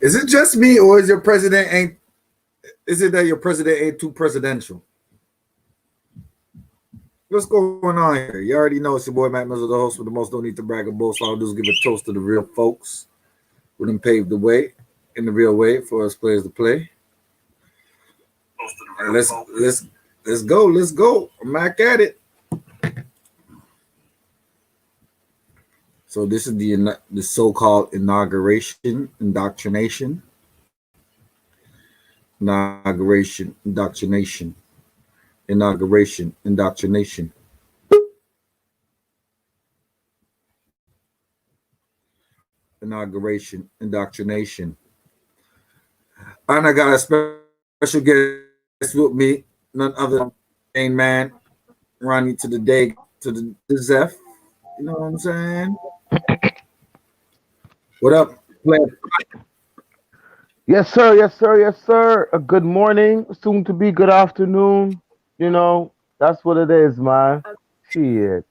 Is it just me, or is your president ain't? Is it that your president ain't too presidential? What's going on here? You already know it's your boy Matt Mizzle, the host with the most. Don't need to brag or boast. All I'll do is give a toast to the real folks who done paved the way in the real way for us players to play. And let's go. Let's go. I'm back at it. So this is the so-called inauguration, indoctrination, inauguration, indoctrination, inauguration, indoctrination. Inauguration, indoctrination. And I got a special guest with me, none other than main man, Ronnie to the day, to the Zeph. You know what I'm saying? What up, player? Yes, sir. Yes, sir. Yes, sir. A good morning, soon to be good afternoon. You know, that's what it is, man. Shit.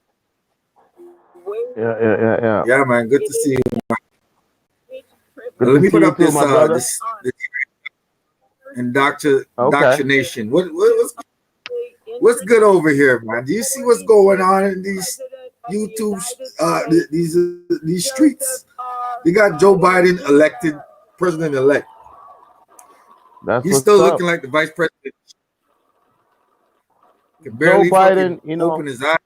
Yeah. Yeah, man. Good to see you. Good Let to me see put you up too, this my brother. this Okay. indoctrination. What's good over here, man? Do you see what's going on in these YouTube these streets? You got Joe Biden elected president elect. That's He's what's still up. looking like the vice president. Can Joe barely Biden, fucking open his eyes.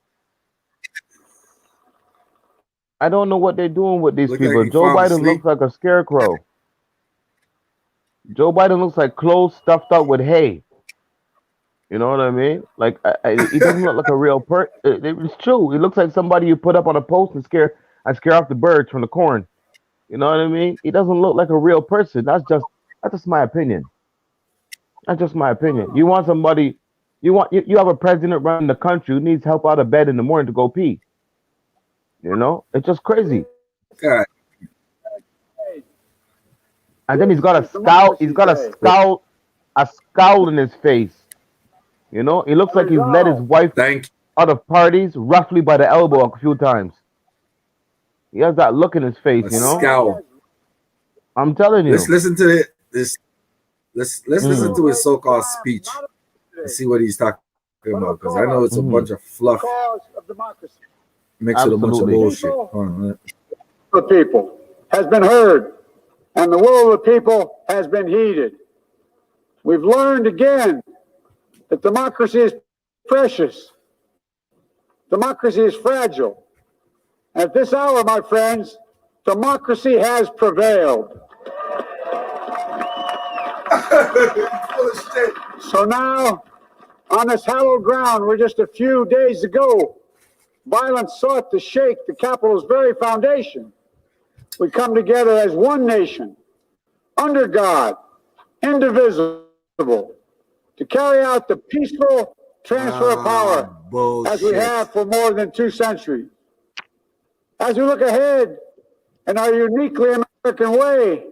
I don't know what they're doing with these Look like people. he Joe falling Biden looks asleep. like a scarecrow. Joe Biden looks like clothes stuffed out with hay. You know what I mean? Like he doesn't look like a real person. It's true. He looks like somebody you put up on a post and scare off the birds from the corn. You know what I mean? He doesn't look like a real person. That's just my opinion. That's just my opinion. You want somebody, you have a president running the country who needs help out of bed in the morning to go pee. You know, it's just crazy. God, And then he's got a scowl. He's got a scowl in his face. You know, he looks like he's led his wife thank out of parties roughly by the elbow a few times. He has that look in his face. you. A You know, scowl. I'm telling Let's you. listen to this. Let's listen Mm, to his so-called speech and see what he's talking about. Because I know it's a bunch mm, of fluff mixed with a bunch of absolutely. bullshit. Hold on. The people has been heard, and the will of the people has been heeded. We've learned again that democracy is precious, democracy is fragile. At this hour, my friends, democracy has prevailed. So now, on this hallowed ground where just a few days ago violence sought to shake the Capitol's very foundation, we come together as one nation, under God, indivisible, to carry out the peaceful transfer of power as we Bullshit. have for more than 2 centuries. As we look ahead in our uniquely American way,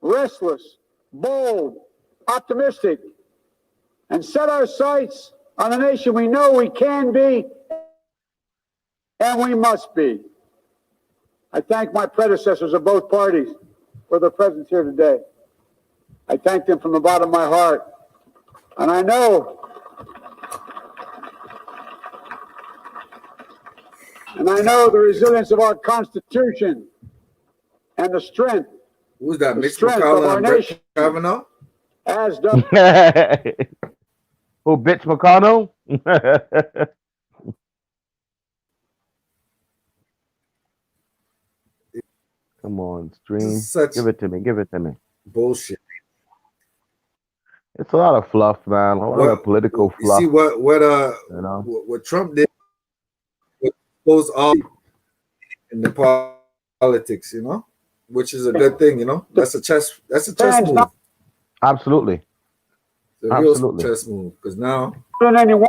restless, bold, optimistic, and set our sights on the nation we know we can be and we must be. I thank my predecessors of both parties for their presence here today. I thank them from the bottom of my heart. And I know the resilience of our Constitution and the strength Who's that? the Mitch strength of McConnell our and Brett nation, Kavanaugh? as does Who, bitch McConnell? Come on, This is stream. such Give it to me. Give it to me. bullshit. It's a lot of fluff, man. A lot of What political you see? fluff. What You know. what Trump did was expose all in the politics, which is a good thing. That's a chess. That's a chess stands move. not Absolutely. It's a real Absolutely. chess move because now in anyone.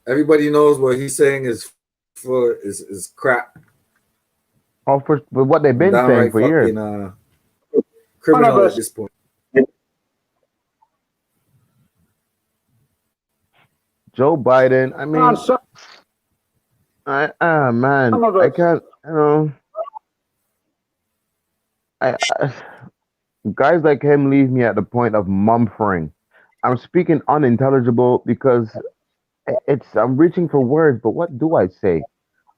everybody knows what he's saying is crap Oh, for what they've and been saying downright for years. fucking One of criminal at us this point. Joe Biden. I on mean, some man, of I us. can't. I Guys like him leave me at the point of mumfering. I'm speaking unintelligible because I'm reaching for words, but what do I say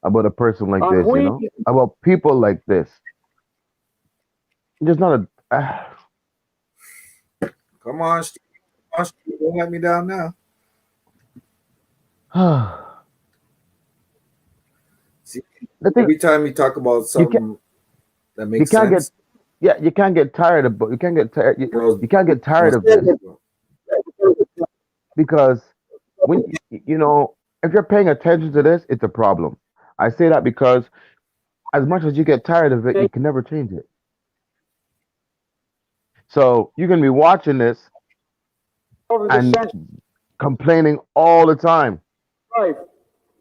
about a person like And this, we, About people like this? There's not a. Come on, Steve. Come on, Steve. Don't let me down now. See, The thing every time you talk about you can something that you makes can't get sense, yeah you can't get tired of but you can't get tired girls you can't get tired wants of this to because when if you're paying attention to this, it's a problem. I say that because as much as you get tired of it, you can never change it. So you can be watching this over the and century complaining all the time life,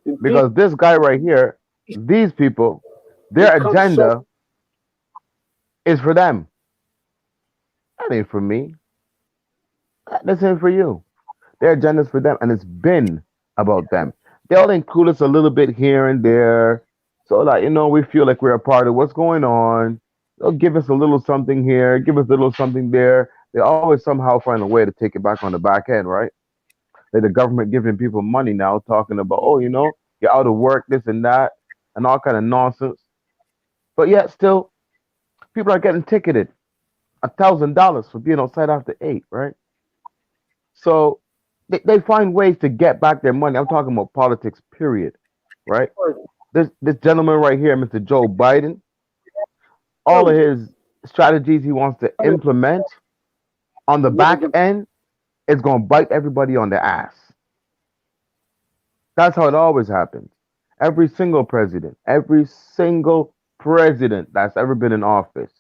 and people because this guy right here, these people, their become so agenda is for them. That ain't for me. That's ain't for you. Their agenda is for them, and it's been about them. They'll include us a little bit here and there, so that we feel like we're a part of what's going on. They'll give us a little something here, give us a little something there. They always somehow find a way to take it back on the back end, right? Like the government giving people money now, talking about, oh, you're out of work, this and that, and all kind of nonsense. But yet, still, people are getting ticketed $1,000 for being outside after 8, right? So they find ways to get back their money. I'm talking about politics, period. Right? This gentleman right here, Mr. Joe Biden, all of his strategies he wants to implement on the back end is going to bite everybody on the ass. That's how it always happens. Every single president that's ever been in office,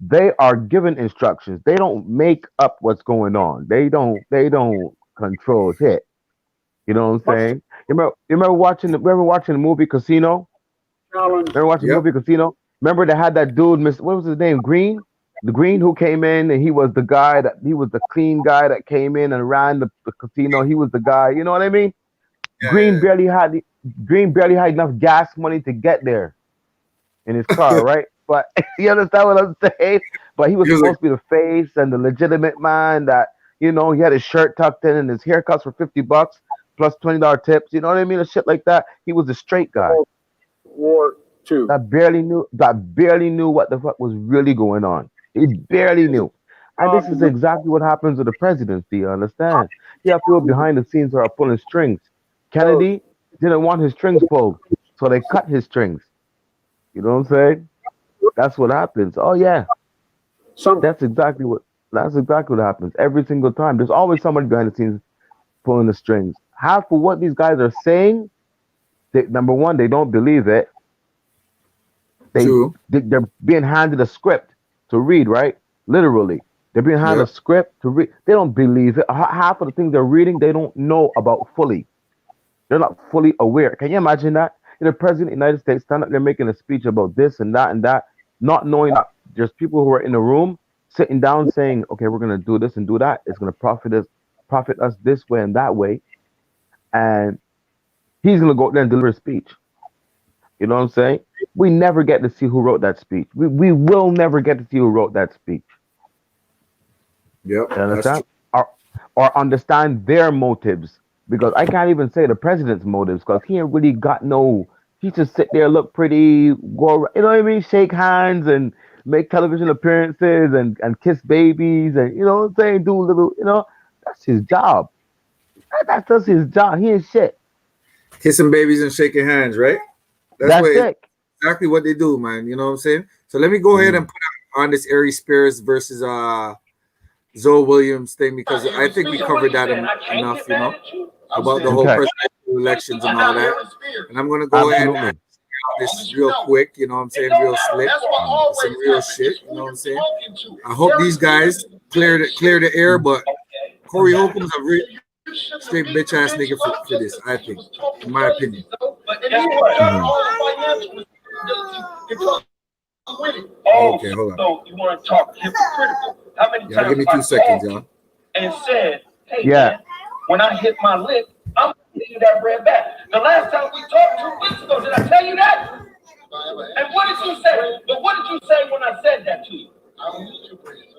they are given instructions. They don't make up what's going on. They don't control shit. You know what I'm much saying? You remember watching the movie Casino? challenge. Remember watching the Yep. movie Casino? Remember they had that dude, what was his name? Green? The Green who came in and he was the clean guy that came in and ran the casino. He was the guy, you know what I mean? Yeah, Green yeah, barely had Green barely had enough gas money to get there in his car, yeah. right? But you understand what I'm saying? But he was He was like, supposed to be the face and the legitimate man that, he had his shirt tucked in and his haircuts for $50 plus $20 tips, you know what I mean? And shit like that. He was a straight guy War Two. that barely knew what the fuck was really going on. He barely knew. And this is Um, exactly what happens with the presidency, you understand? You have people behind the scenes who are pulling strings. those Kennedy didn't want his strings pulled, so they cut his strings. You know what I'm saying? That's what happens. Oh yeah, some that's exactly what that's exactly what happens every single time. There's always somebody behind the scenes pulling the strings. Half of what these guys are saying, number one, they don't believe it. They, true. they're being handed a script to read, right? Literally, they're being handed a Yep. script to read. They don't believe it. Half of the things they're reading, they don't know about fully. They're not fully aware. Can you imagine that? The president of the United States stand up there making a speech about this and that, not knowing that there's people who are in the room sitting down saying, okay, we're gonna do this and do that. It's gonna profit us this way and that way. And he's gonna go there and deliver a speech. You know what I'm saying? We never get to see who wrote that speech. We will never get to see who wrote that speech. Yep. You That's understand? true. Or understand their motives. Because I can't even say the president's motives because he ain't really got no. He just sit there, look pretty, you know what I mean? Shake hands and make television appearances and kiss babies and, you know what I'm saying? Do a little, that's his job. That's just his job. He ain't shit. Kissing babies and shaking hands, right? That's That's what sick. exactly what they do, man. You know what I'm saying? So let me go ahead and Mm. put on this Aries Spears versus Zoe Williams thing because I think we covered that enough, about the whole Okay. presidential elections and all that. And I'm gonna go ahead and Absolutely. this real quick, you know what I'm saying, real slick, Mm. some real shit, you know what I'm saying. I hope these guys clear the air, but Corey Holcomb's a real straight bitch ass nigga for this, I think, in my opinion. Hmm. Okay, hold on. So you want to talk hypocritical? How many times give me 2 seconds, y'all. And said, hey Yeah. man, when I hit my lick, I'm gonna give you that bread back. The last time we talked 2 weeks ago, did I tell you that? And what did you say? But what did you say when I said that to you?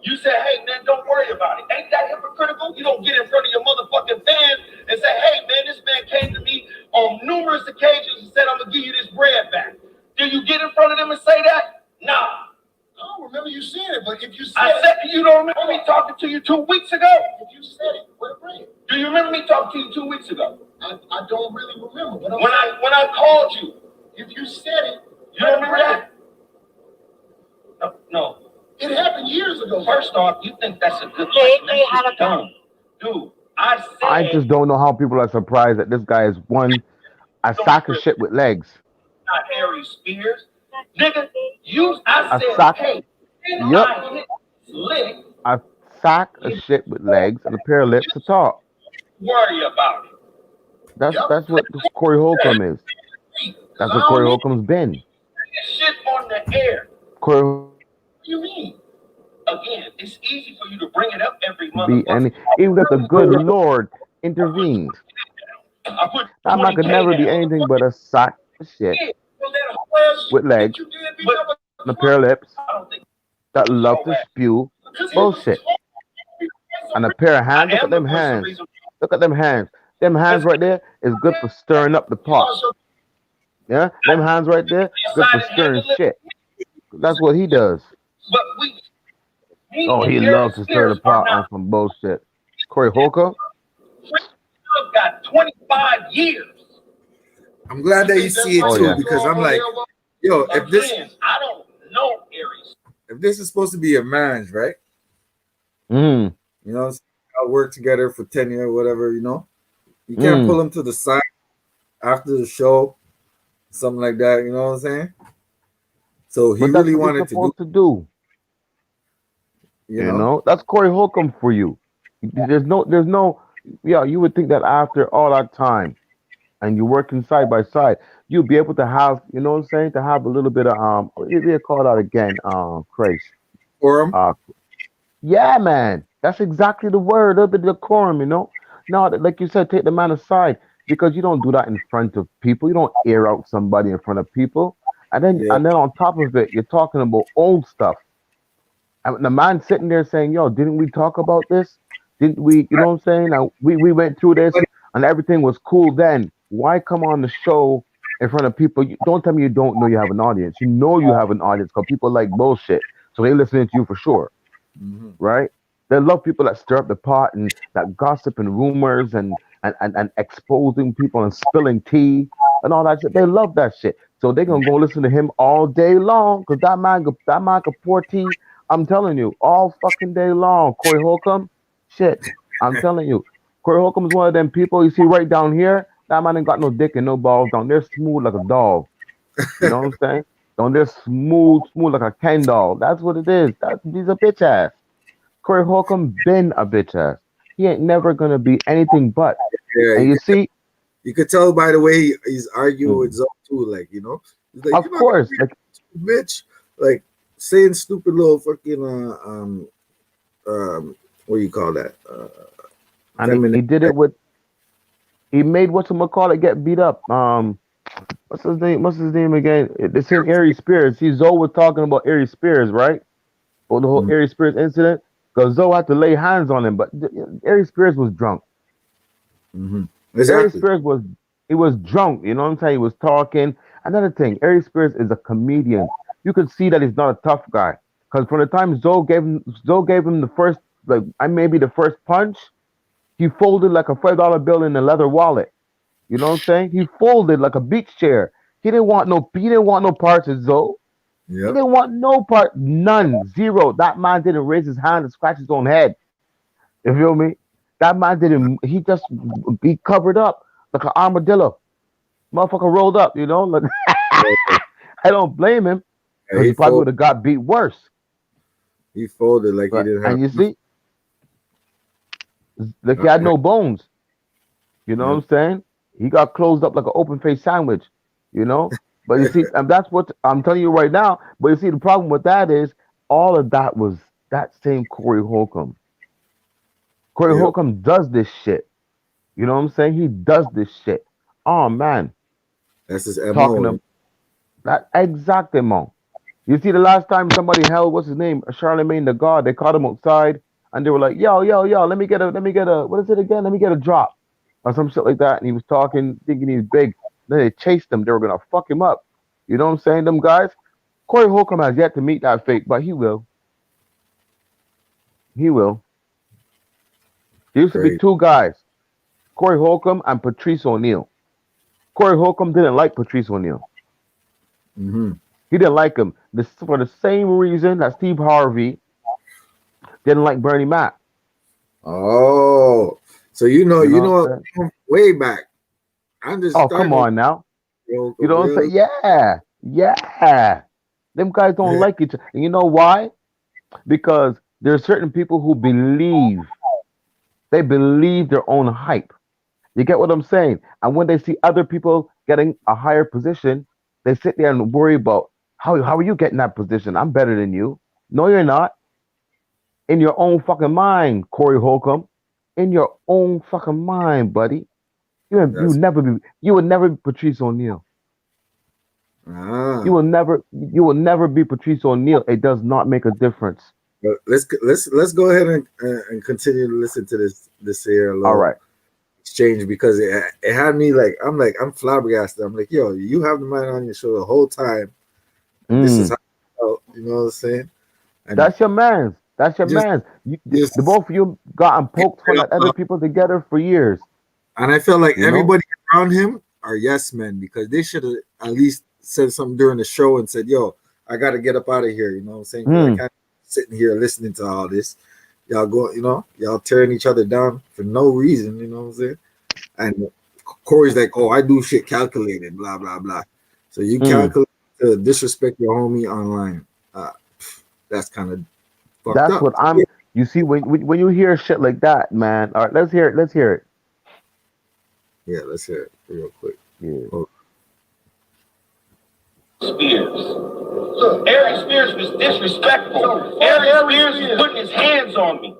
You said, hey man, don't worry about it. Ain't that hypocritical? You don't get in front of your motherfucking fans and say, hey man, this man came to me on numerous occasions and said, I'm gonna give you this bread back. Do you get in front of them and say that? Nah. I don't remember you saying it, but if you said I said you don't remember me talking to you 2 weeks ago? If you said it, where the bread? Do you remember me talking to you 2 weeks ago? I don't really remember. But when I called you, if you said it, you don't remember that? No. It happened years ago. First off, you think that's a good thing. That's dumb. Dude, I just don't know how people are surprised that this guy is a sack of shit with legs. Not Harry Spears. Nigga, I A said, sack. hey, Yep. I hit lick. A sack of shit with legs and a pair of lips to talk. Worry about it. That's what Corey Holcomb is. That's what Corey Holcomb's been. Shit on the air. Corey. What do you mean? Again, it's easy for you to bring it up every month. Even if the good Lord intervened, that man could never be anything but a sack of shit with legs and a pair of lips that love to spew bullshit. And a pair of hands. Look at them hands. Look at them hands. Them hands right there is good for stirring up the pot. Yeah? Them hands right there, good for stirring shit. That's what he does. Oh, he loves to stir the pot on some bullshit. Corey Holcomb? Got 25 years. I'm glad that you see it too, because I'm like, yo, if this, I don't know Aries. If this is supposed to be a marriage, right? Mm. You know, I'll work together for 10 years, whatever, you know. You can't pull them to the side after the show, something like that, you know what I'm saying? So he really wanted to do. You know, that's Corey Holcomb for you. There's no, yeah, you would think that after all that time and you're working side by side, you'll be able to have, you know what I'm saying, to have a little bit of, you call that again, Christ. Decorum? Yeah, man. That's exactly the word, a little bit of decorum, you know? No, like you said, take the man aside because you don't do that in front of people. You don't air out somebody in front of people. And then on top of it, you're talking about old stuff. And the man sitting there saying, yo, didn't we talk about this? Didn't we, you know what I'm saying? Now, we went through this and everything was cool then. Why come on the show in front of people? Don't tell me you don't know you have an audience. You know you have an audience because people like bullshit. So they listening to you for sure. Mm-hmm. Right? They love people that stir up the pot and that gossip and rumors and exposing people and spilling tea and all that shit. They love that shit. So they're going to go listen to him all day long because that man could pour tea. I'm telling you, all fucking day long. Corey Holcomb, shit. I'm telling you. Corey Holcomb is one of them people you see right down here. That man ain't got no dick and no balls down there, smooth like a doll. You know what I'm saying? Down there, smooth like a Ken doll. That's what it is. He's a bitch ass. Corey Holcomb been a bitch ass. He ain't never gonna be anything but. Yeah, and you see, you could tell by the way he's arguing with Zoe too, like, you know. He's like, of course, like, bitch, like saying stupid little fucking what do you call that? And he did it with. He made whatchamacallit get beat up. What's his name? What's his name again? It's him, Ari Spears. See, Zoe was talking about Ari Spears, right? Or the whole Ari Spears incident. Because Zoe had to lay hands on him, but Ari Spears was drunk. Mm-hmm. Exactly. Ari Spears was drunk. You know what I'm saying? He was talking. Another thing, Ari Spears is a comedian. You could see that he's not a tough guy. Because from the time Zoe gave him the first, maybe the first punch, he folded like a $5 bill in a leather wallet. You know what I'm saying? He folded like a beach chair. He didn't want no parts of Zoe. Yep. He didn't want no part, none, zero. That man didn't raise his hand and scratch his own head. You feel me? That man didn't. He covered up like an armadillo. Motherfucker rolled up. You know, like I don't blame him because he probably would have got beat worse. He folded like he didn't have. And you see, like he had no bones. You know what I'm saying? He got closed up like an open faced sandwich. You know. But you see, and that's what I'm telling you right now. But you see, the problem with that is all of that was that same Corey Holcomb. Corey Holcomb does this shit. You know what I'm saying? He does this shit. Oh man, that's his MO. Talking of that exactly, man. You see, the last time somebody held what's his name, Charlemagne the God, they caught him outside, and they were like, "Yo, yo, yo, let me get a, what is it again? Let me get a drop, or some shit like that." And he was talking, thinking he's big. Then they chased him. They were gonna fuck him up. You know what I'm saying? Them guys. Corey Holcomb has yet to meet that fate, but he will. He will. There used to be Great. two guys, Corey Holcomb and Patrice O'Neal. Corey Holcomb didn't like Patrice O'Neal. Mm-hmm. He didn't like him for the same reason that Steve Harvey didn't like Bernie Mac. Oh, so You know what I'm saying? way back. I'm just Oh, come starting to on now. feel You know what I'm real. saying? Yeah, yeah. Them guys don't like each other. And you know why? Because there are certain people who believe their own hype. You get what I'm saying? And when they see other people getting a higher position, they sit there and worry about how are you getting that position? I'm better than you. No, you're not. In your own fucking mind, Corey Holcomb. In your own fucking mind, buddy. That's You would never be Patrice O'Neal. ah. You will never be Patrice O'Neal. It does not make a difference. But let's go ahead and continue to listen to this here All little right. exchange because it had me I'm flabbergasted. I'm like, yo, you have the man on your show the whole time, and this is Mm. how you know what I'm saying? And That's your man's. That's your just man's. The just both of you gotten poked fun at other people together for years. and I felt like You know? everybody around him are yes men because they should have at least said something during the show and said, yo, I got to get up out of here. You know what I'm saying? Because I Mm. can't be sitting here listening to all this. Y'all go, y'all tearing each other down for no reason. You know what I'm saying? And Corey's like, oh, I do shit calculated, blah, blah, blah. So you Mm. calculate to disrespect your homie online. Uh, that's kind of fucked That's up. what I'm. You see, when you hear shit like that, man. All right, let's hear it. Let's hear it. Yeah, let's hear it real quick. Yeah. Hold Spears. Look, Ari Spears was disrespectful. Ari Spears was putting his hands on me.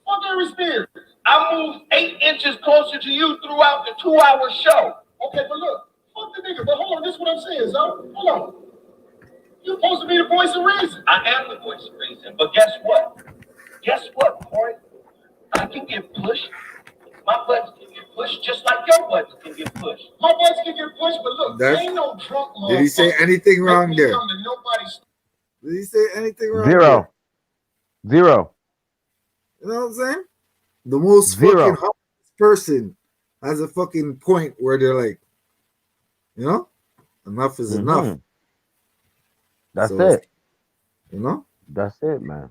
Fuck Ari Spears. I moved 8 inches closer to you throughout the 2-hour show. Okay, but look, fuck the nigga. But hold on, this is what I'm saying, son. Hold on. You're supposed to be the voice of reason. I am the voice of reason. But guess what? Guess what, Corey? I can get pushed. My buttons can get pushed just like your buttons can get pushed. My buttons can get pushed, but look, That's- ain't no drunk motherfucker. Did he say anything wrong Make me there? come to nobody's. Did he say anything wrong Zero. there? Zero. You know what I'm saying? The most Zero. fucking humblest person has a fucking point where they're like, enough is enough. Mhm. That's So, it. That's it, man.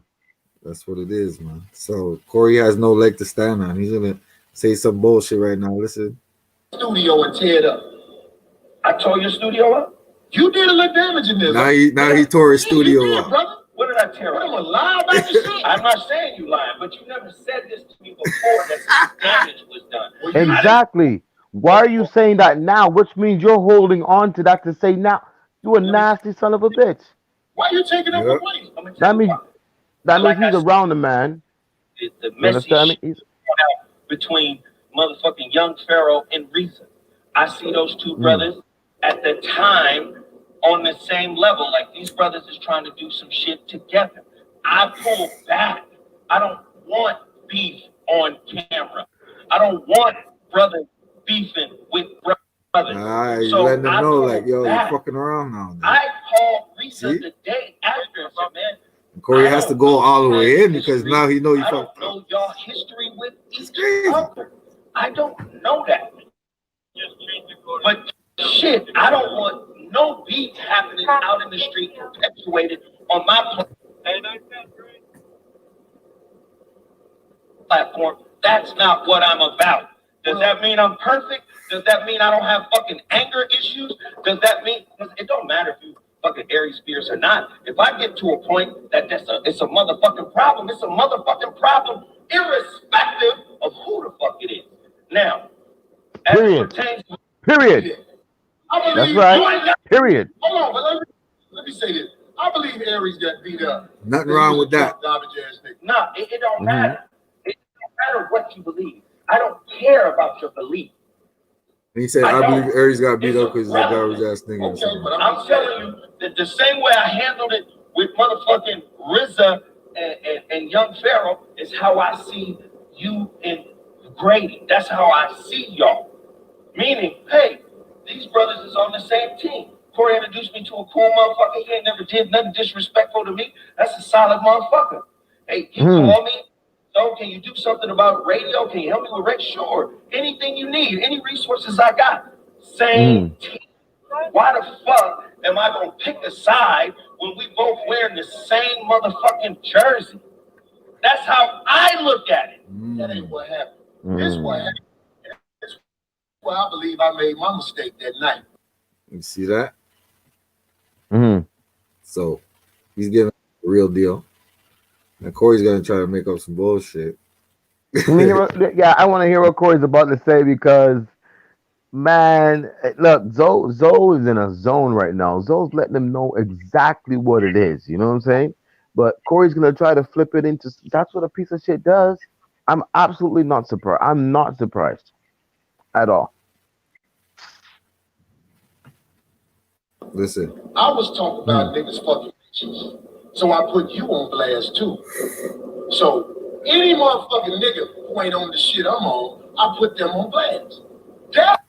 That's what it is, man. So Corey has no leg to stand on. He's gonna say some bullshit right now. Listen. Studio and tear it up. I tore your studio up? You did a little damage in this. Now he tore his studio you did, up. brother. What did I tear up? I'm gonna lie about this shit. I'm not saying you lying, but you never said this to me before that some damage was done. Exactly. Why are you saying that now? Which means you're holding on to that to say now. You a nasty son of a bitch. Why are you taking up the place? I'm gonna tell That you means why. that Like means he's I said, around the man. The You messy understand me? shit out between motherfucking Young Pharaoh and Reason. I see those two brothers at the time on the same level. Like these brothers is trying to do some shit together. I pull back. I don't want beef on camera. I don't want brothers beefing with brothers. You letting them know, like, yo, back. you're fucking around now. Man. I called Risa See? the day after and said, man, And Corey has to go all the way in because history. now he know you I don't fucked know up. y'all history with each crazy. other. I don't know that. But shit, I don't want no beef happening out in the street perpetuated on my platform. That's not what I'm about. Does that mean I'm perfect? Does that mean I don't have fucking anger issues? Does that mean it don't matter if you fucking Ari Spears or not? If I get to a point that it's a motherfucking problem, it's a motherfucking problem, irrespective of who the fuck it is. Now, as Period. it pertains to Period. I believe That's right. Period. Hold on, but let me say this. I believe Aries got beat up. Nothing wrong with that. Nah, it don't matter. It don't matter what you believe. I don't care about your belief. And he said, I I believe don't. Aries got beat It's up because he's a irrelevant. garbage ass nigga. Okay, but I'm telling you that the same way I handled it with motherfucking RZA and Young Pharaoh is how I see you and Grady. That's how I see y'all. Meaning, hey, these brothers is on the same team. Corey introduced me to a cool motherfucker. He ain't never did nothing disrespectful to me. That's a solid motherfucker. Hey, he called me. So can you do something about radio? Can you help me with radio? Sure. Anything you need, any resources I got. Same team. Why the fuck am I gonna pick a side when we both wearing the same motherfucking jersey? That's how I look at it. that ain't what happened. This what happened. This where I believe I made my mistake that night. You see that? Mm-hmm. So he's giving a real deal. And Corey's gonna try to make up some bullshit. Yeah, I want to hear what Corey's about to say because, man, look, Zoe is in a zone right now. Zoe's letting him know exactly what it is. You know what I'm saying? But Corey's gonna try to flip it into that's what a piece of shit does. I'm absolutely not surprised. I'm not surprised at all. Listen, I was talking about niggas fucking bitches. So I put you on blast too. So any motherfucking nigga who ain't on the shit I'm on, I put them on blast. That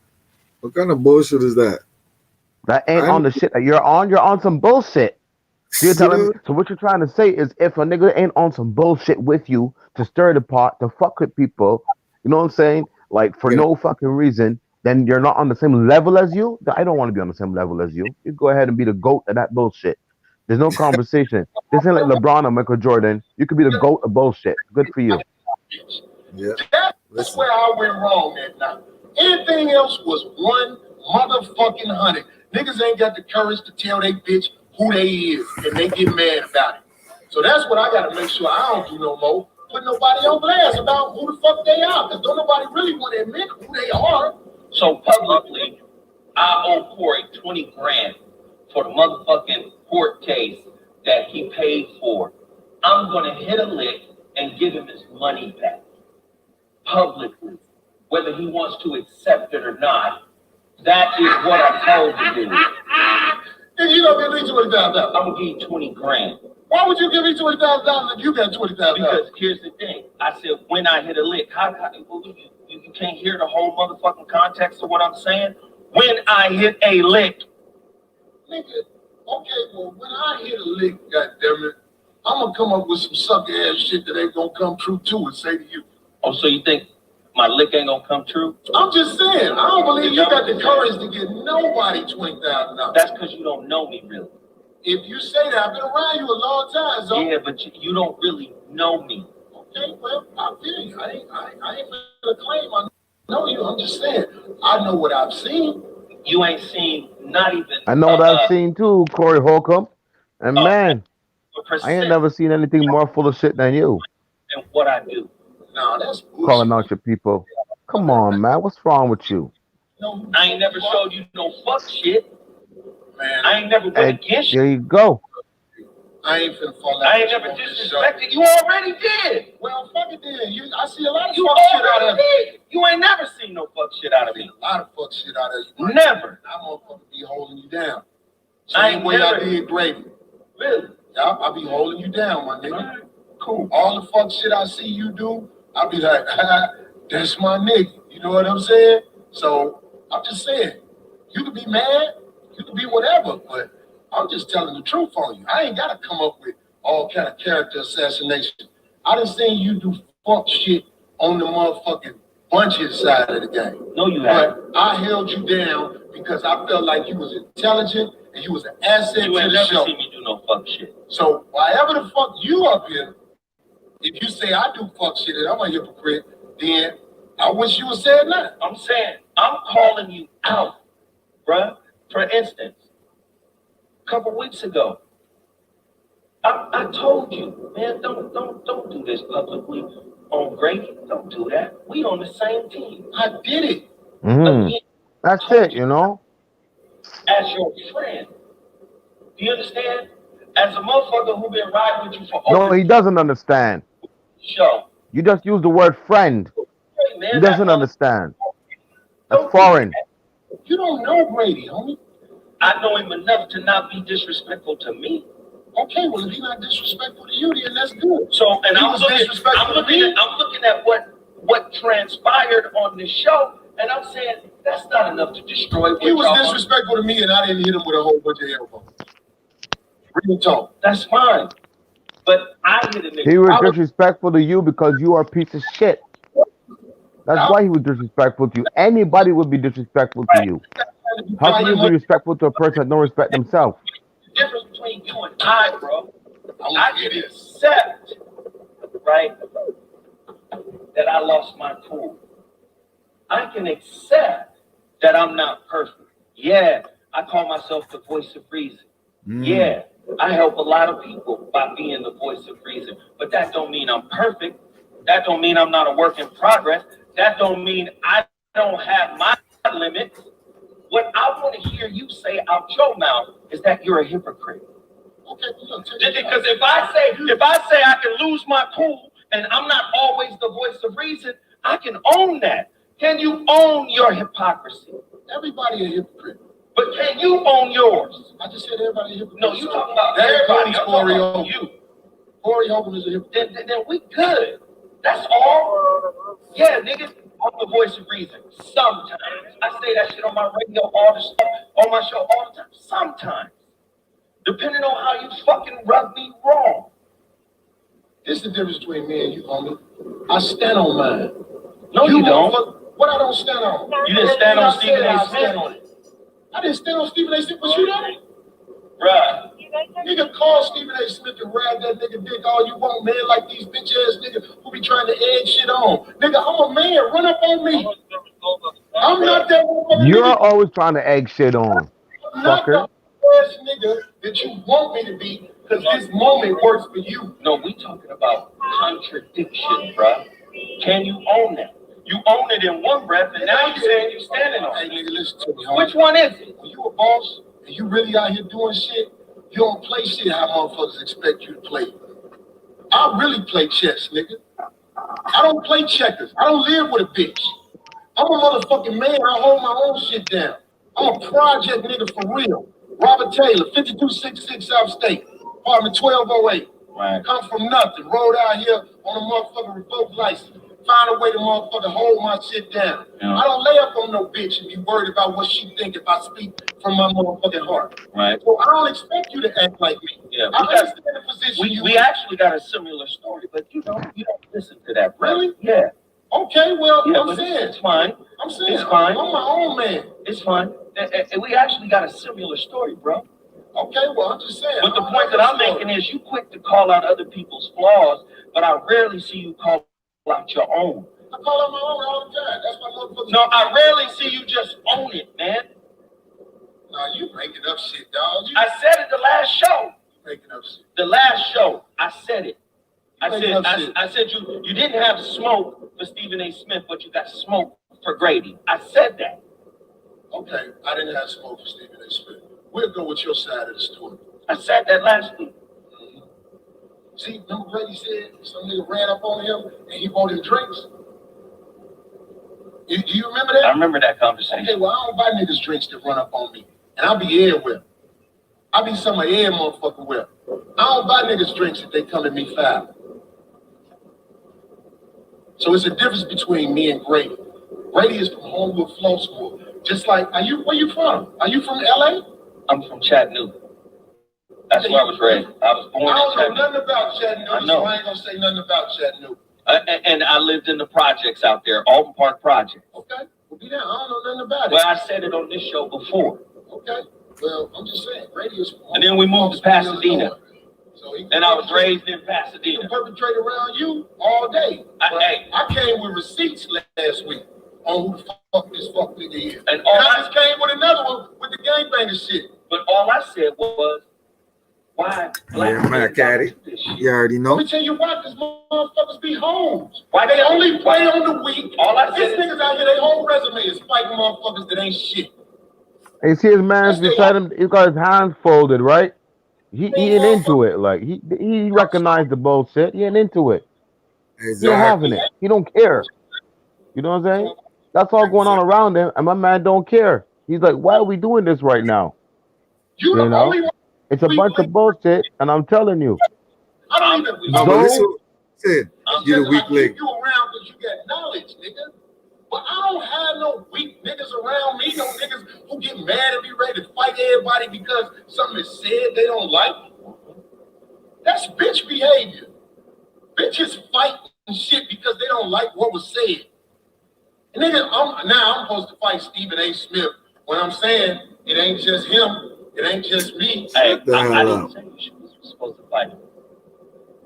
what kind of bullshit is that? That ain't I on the shit that you're on. You're on some bullshit. So you're telling me. know, So what you're trying to say is, if a nigga ain't on some bullshit with you to stir the pot, to fuck with people, you know what I'm saying? Like for yeah, no fucking reason, then you're not on the same level as you. I don't want to be on the same level as you. You go ahead and be the goat of that bullshit. There's no conversation. This ain't like LeBron or Michael Jordan. You could be the goat of bullshit. Good for you. bitch. yeah. That's Listen, where I went wrong that night. Anything else was one motherfucking hundred. Niggas ain't got the courage to tell they bitch who they is, and they get mad about it. So that's what I gotta make sure I don't do no more. Put nobody on blast about who the fuck they are, because don't nobody really want to admit who they are. So publicly, I owe Corey 20 grand for the motherfucking court case that he paid for. I'm gonna hit a lick and give him his money back publicly, whether he wants to accept it or not. That is what I'm told to do. And you don't give me $20,000. I'm gonna give you 20 grand. Why would you give me $20,000 if you got $20,000? Because here's the thing. I said when I hit a lick. You can't hear the whole motherfucking context of what I'm saying? When I hit a lick. Nigga, okay, well, when I hit a lick, goddammit, I'm gonna come up with some sucker ass shit that ain't gonna come true too and say to you. Oh, so you think my lick ain't gonna come true? I'm just saying, I don't believe you got the courage to give nobody $20,000. That's because you don't know me really. If you say that, I've been around you a long time, so Yeah, but you don't really know me. okay, well, I feel you. I ain't gonna claim I know you. I'm just saying, I know what I've seen. You ain't seen not even I know what I've seen too, Corey Holcomb. And man, a I ain't percent never seen anything more full of shit than you. in what I do. No, that's Calling bullshit. out your people. Come on, man. What's wrong with you? No, I ain't never showed you no fuck shit. man. I ain't never went Hey, against you. there you go. I ain't finna fall out. I ain't with never you on this show. disrespected. You already did. Well, fuck it then. I see a lot of You fuck shit out already of you. did. You ain't never seen no fuck shit out of me. A lot of fuck shit out of you. Never. I'm gonna fucking be holding you down. I Same ain't way I never- did Grady. Really? Yeah, I'll be holding you down, my nigga. Alright, cool. All the fuck shit I see you do, I'll be like, that's my nigga. You know what I'm saying? So I'm just saying, you could be mad, you could be whatever, but I'm just telling the truth on you. I ain't gotta come up with all kind of character assassination. I done seen you do fuck shit on the motherfucking bunches side of the game. No, you haven't. But I held you down because I felt like you was intelligent and you was an asset You to ain't the never show. seen me do no fuck shit. So whatever the fuck you up here, if you say I do fuck shit and I'm a hypocrite, then I wish you would say it now. I'm saying, I'm calling you out, bruh. For instance, a couple weeks ago, I told you, man, don't do this publicly on Grady. Don't do that. We on the same team. I did it. Hmm. Again, That's it, you know? as your friend. Do you understand? As a motherfucker who been riding with you for No, over he doesn't understand. show. You just use the word friend. Hey, man, He that doesn't mother- understand. That's don't do foreign. that. You don't know Brady, homie. I know him enough to not be disrespectful to me. Okay, well, if he's not disrespectful to you, then that's good. So, and I'm looking at what transpired on the show, and I'm saying that's not enough to destroy what He was y'all disrespectful to me, and I didn't hit him with a whole bunch of elbows. Real talk. That's fine. But I hit a nigga. He was disrespectful to you because you are a piece of shit. That's why he was disrespectful to you. Anybody would be disrespectful to you. How can you be respectful to a person that don't respect themselves? The difference between you and I, bro, I can accept, right, that I lost my cool. I can accept that I'm not perfect. Yeah, I call myself the voice of reason. Yeah, I help a lot of people by being the voice of reason. But that don't mean I'm perfect. That don't mean I'm not a work in progress. That don't mean I don't have my limits. What I want to hear you say out your mouth is that you're a hypocrite. Okay, because if I say I can lose my cool and I'm not always the voice of reason, I can own that. Can you own your hypocrisy? Everybody a hypocrite. But can you own yours? I just said everybody a hypocrite. No, you talking about everybody. I'm talking about you. Corey Holcomb is a hypocrite. Then we good. That's all. Yeah, nigga, I'm the voice of reason. Sometimes. I say that shit on my radio all the time, on my show all the time. Sometimes. Depending on how you fucking rub me wrong. This is the difference between me and you, homie. I stand on mine. No, you don't. What I don't stand on? You didn't stand on Stephen A. Smith. I didn't stand on Stephen A. Smith, but you don't. Right. Nigga, call Stephen A. Smith and ride that nigga dick all you want, man, like these bitch ass niggas who be trying to egg shit on. Nigga, I'm a man. Run up on me. I'm not that motherfucker. You're always trying to egg shit on. I'm not the ass nigga that you want me to be because this moment works for you. No, we talking about contradiction, bruh. Can you own that? You own it in one breath, and now you saying you standing on it. Hey, nigga, listen to me, homie. Which one is it? When you a boss and you really out here doing shit, you don't play shit how motherfuckers expect you to play. I really play chess, nigga. I don't play checkers. I don't live with a bitch. I'm a motherfucking man. I hold my own shit down. I'm a project nigga for real. Robert Taylor, 5266 South State, apartment 1208. Right. Come from nothing. Rode out here on a motherfucking revoked license. Find a way to motherfucking hold my shit down. Yeah. I don't lay up on no bitch and be worried about what she think if I speak from my motherfucking heart. Right. So I don't expect you to act like me. Yeah. I understand the position we actually got a similar story, but you don't listen to that. Bro. Really? Yeah. Okay, well, yeah, I'm saying. It's fine. I'm saying. It's fine. I'm my own man. It's fine. And we actually got a similar story, bro. Okay, well, I'm just saying. But the point that I'm making is you quick to call out other people's flaws, but I rarely see you call out your own. I call out my own all the time. That's my motherfucker. No, I rarely see you just own it, man. Nah, you making up shit, dog. I said it the last show. Making up shit. The last show, I said it. I said you didn't have smoke for Stephen A. Smith, but you got smoke for Grady. I said that. Okay, I didn't have smoke for Stephen A. Smith. We'll go with your side of the story. I said that last week. Mm-hmm. See, remember Grady said some nigga ran up on him and he bought him drinks? Do you remember that? I remember that conversation. Okay, well, I don't buy niggas drinks that run up on me. And I'll be everywhere. I'll be some of every motherfucker with. I don't buy niggas drinks if they come at me foul. So it's a difference between me and Grady. Grady is from Homewood Flow School. Just like, where you from? Are you from LA? I'm from Chattanooga. That's where I was raised. I was born in Chattanooga. I don't know nothing about Chattanooga, so I ain't gonna say nothing about Chattanooga. And I lived in the projects out there, Alton Park Project. Okay, well, be down. I don't know nothing about it. Well, I said it on this show before. Okay, well, I'm just saying, Grady is from and then we moved to Pasadena. So and I was raised in Pasadena. He can perpetrate around you all day. I came with receipts last week on who the fuck this fuck nigga is. And I just came with another one with the gangbanger shit. But all I said was, why black my caddy. You already know. Let me tell you why, because motherfuckers be homes. Why they only play on the week. All I said is niggas out here, their whole resume is fighting motherfuckers that ain't shit. Hey, see his man beside him, he's got his hands folded, right? He ain't into it. Like he recognized the bullshit. He ain't into it. Exactly. He ain't having it. He don't care. You know what I'm saying? That's all going on around him, and my man don't care. He's like, why are we doing this right now? You You the know, only one. it's a We bunch of link. bullshit, and I'm telling you, I don't even. No, but this is Zoe, what I said. It's You're just the weak I link. keep you around because you got knowledge, nigga. But I don't have no weak niggas around me, no niggas who get mad and be ready to fight everybody because something is said they don't like. That's bitch behavior. Bitches fight and shit because they don't like what was said. And nigga, I'm supposed to fight Stephen A. Smith when I'm saying it ain't just him, it ain't just me. Hey, The I hell didn't up. say you was supposed to fight him.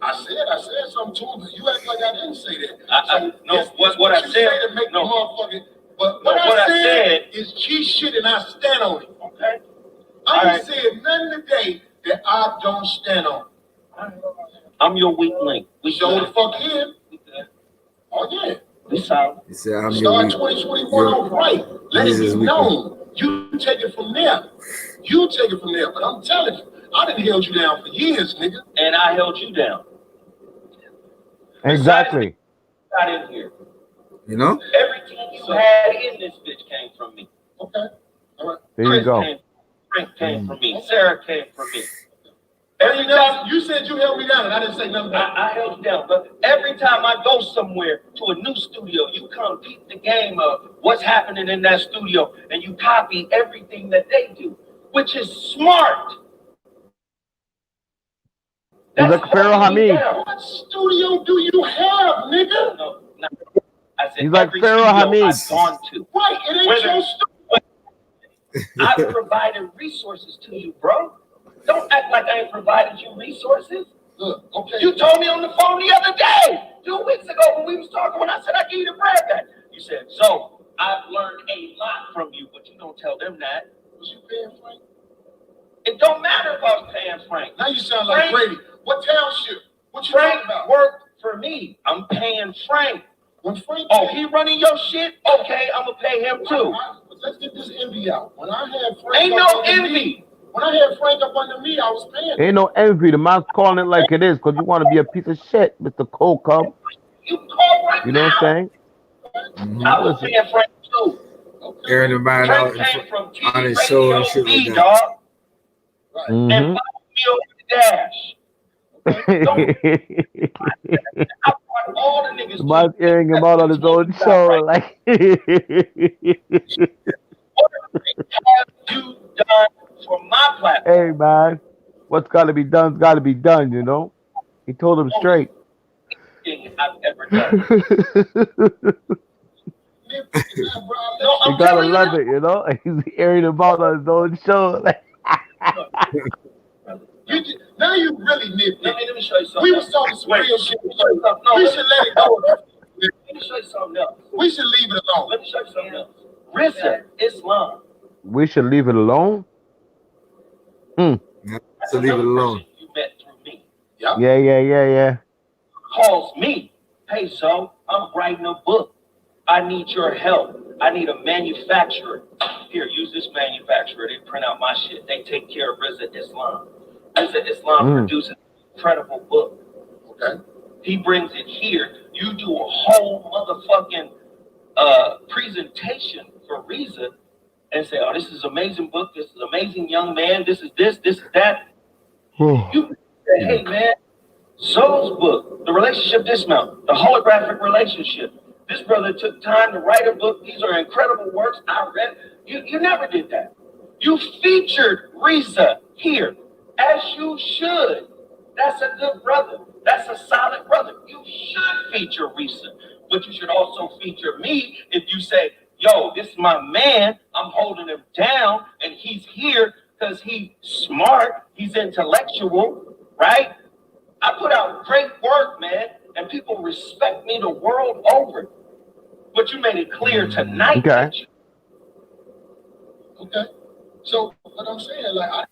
I said something to him, but you act like I didn't say that. No, it's what I you said. say to make No, the motherfucking. But no, what I said is G shit, and I stand on it. okay. I ain't said nothing today that I don't stand on. I'm your weak link. We show the fuck in. We good. Oh yeah. We solid. He said, I'm your Start weak. 2021 Your, off right. Let it Jesus be weak link. known. You take it from there. You take it from there. But I'm telling you, I done held you down for years, nigga. And I held you down. exactly. Got in here. You know? Everything you had in this bitch came from me. Okay. All right. There you Chris go. came, Frank came from me. Sarah came from me. Every time you said you held me down, and I didn't say nothing back. I held you down, but every time I go somewhere to a new studio, you come peep the game of what's happening in that studio, and you copy everything that they do, which is smart. He's like Pharaoh holding me Hamid. down. What studio do you have, nigga? No, I said He's like every Pharaoh studio Hamid. I've gone to. Right, it ain't Whether- your studio. I provided resources to you, bro. Don't act like I ain't provided you resources. Look, okay. You told me on the phone the other day, 2 weeks ago when we was talking, when I said I give you the bread back. You said, so I've learned a lot from you, but you don't tell them that. Was you paying Frank? It don't matter if I was paying Frank. Now you sound like Frank- Brady. What township? What you Frank talking about? worked for me. I'm paying Frank. When Frank Oh, he running your shit? Okay, I'm gonna pay him too. Let's get this envy out. When I had Frank Ain't up no under envy. me, when I had Frank up under me, I was paying. Ain't no envy. The man's calling it like it is because you want to be a piece of shit, Mr. Holcomb. You call right You know what I'm now. saying? Mhm. I was Listen. paying Frank too. Okay. Airing the mind out Frank came from TV on his show Radio and shit B, like that. dog, Right. and Mm-hmm. 5 meal dash. I brought all the niggas The man's to airing him out on his own show. Like, what have you done for my platform? hey, man, what's got to be done's got to be done, you know? He told him straight. Anything I've ever done. No, You I'm gotta telling you love now. it, you know? He's airing him out on his own show. Like, Now you really nitpick. Let me show you something. We was talking some Wait. real shit. Let me show you something. No, We let should me- let it go. Let me show you something else. We should leave it alone. Let me show you something else. Risa, Islam. we should leave it alone? So leave it alone. You met through me. Yeah. Calls me. Hey, so I'm writing a book. I need your help. I need a manufacturer. Here, use this manufacturer. They print out my shit. They take care of Risa Islam. Risa Islam produces an incredible book. Okay. He brings it here. You do a whole motherfucking presentation for Risa and say, oh, this is an amazing book. This is an amazing young man. This is this is that. You say, hey, man, Zoe's book, The Relationship Dismount, The Holographic Relationship. This brother took time to write a book. These are incredible works. I read. You never did that. You featured Risa here, as you should. That's a good brother. That's a solid brother. You should feature Risa, but you should also feature me if you say, yo, this is my man. I'm holding him down, and he's here because he's smart. He's intellectual, right? I put out great work, man, and people respect me the world over. But you made it clear tonight. Okay. That you, Okay. So what I'm saying, like,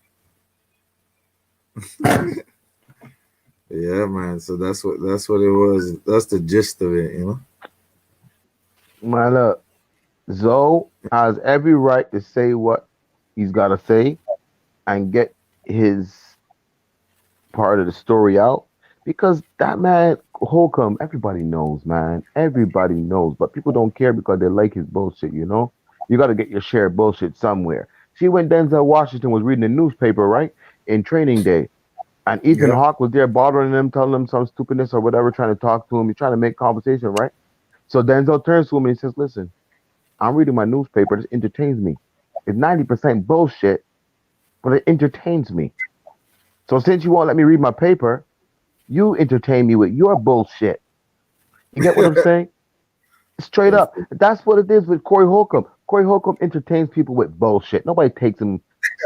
Yeah, man. So that's what it was. That's the gist of it, you know. Man, look, Zoe has every right to say what he's got to say and get his part of the story out because that man, Holcomb, everybody knows, man. Everybody knows, but people don't care because they like his bullshit, you know? You got to get your share of bullshit somewhere. See, when Denzel Washington was reading the newspaper, right, in Training Day, and Ethan Yep. Hawke was there bothering him, telling him some stupidness or whatever, trying to talk to him. He's trying to make conversation, right? So Denzel turns to him and he says, "Listen, I'm reading my newspaper. This entertains me. It's 90% bullshit, but it entertains me. So since you won't let me read my paper, you entertain me with your bullshit." You get what I'm saying? Straight That's up. That's what it is with Corey Holcomb. Corey Holcomb entertains people with bullshit. Nobody takes him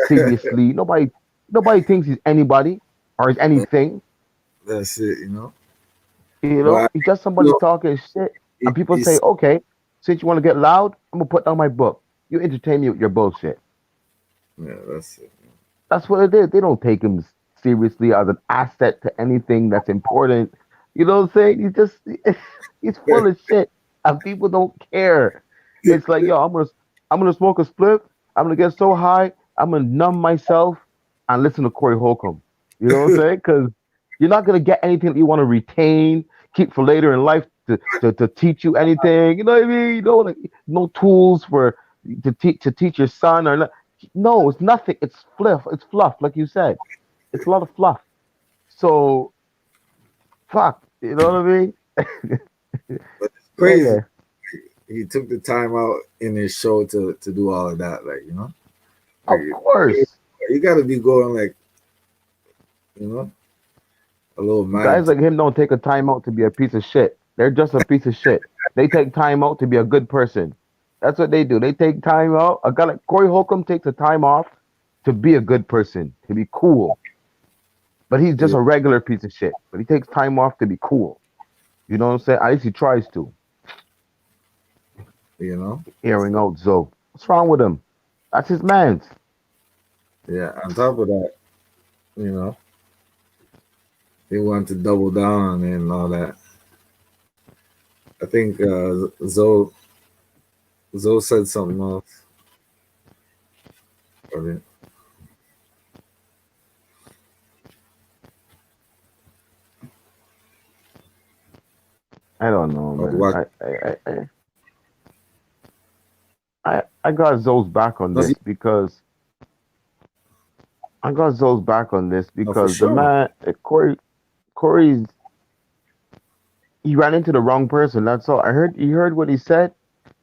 seriously. Nobody thinks he's anybody or is anything. that's it, you know. You But know, he's just you somebody know, talking shit. And people say, it's okay, since you want to get loud, I'm gonna put down my book. You entertain me with your bullshit. yeah, that's it. That's what it is. They don't take him seriously as an asset to anything that's important. You know what I'm saying? He's just he's full of shit, and people don't care. It's like, yo, I'm gonna smoke a spliff. I'm gonna get so high, I'm gonna numb myself and listen to Corey Holcomb. You know what I'm saying? Because you're not gonna get anything that you want to retain, keep for later in life to teach you anything. You know what I mean? You know, like, no tools for to teach your son or not. No, it's nothing. It's fluff. It's fluff, like you said. It's a lot of fluff. So fuck. You know what I mean? But it's Yeah, crazy. yeah. He took the time out in his show to do all of that, like, you know, like Of course. you got to be going like, you know, a little Guys mad. like him don't take a time out to be a piece of shit. They're just a piece of shit. They take time out to be a good person. That's what they do. They take time out. A guy like Corey Holcomb takes a time off to be a good person, to be cool. But he's just Yeah, a regular piece of shit. But he takes time off to be cool. You know what I'm saying? At least he tries to. you know. Airing out Zoe. What's wrong with him? That's his man's. Yeah. On top of that, you know, they want to double down on it and all that. I think Zoe said something else. Or I don't know, man. what I got Zoe's back on was he? this because I got Zoe's back on this No, for because the sure. man Corey's he ran into the wrong person. That's all. I heard. You heard what he said.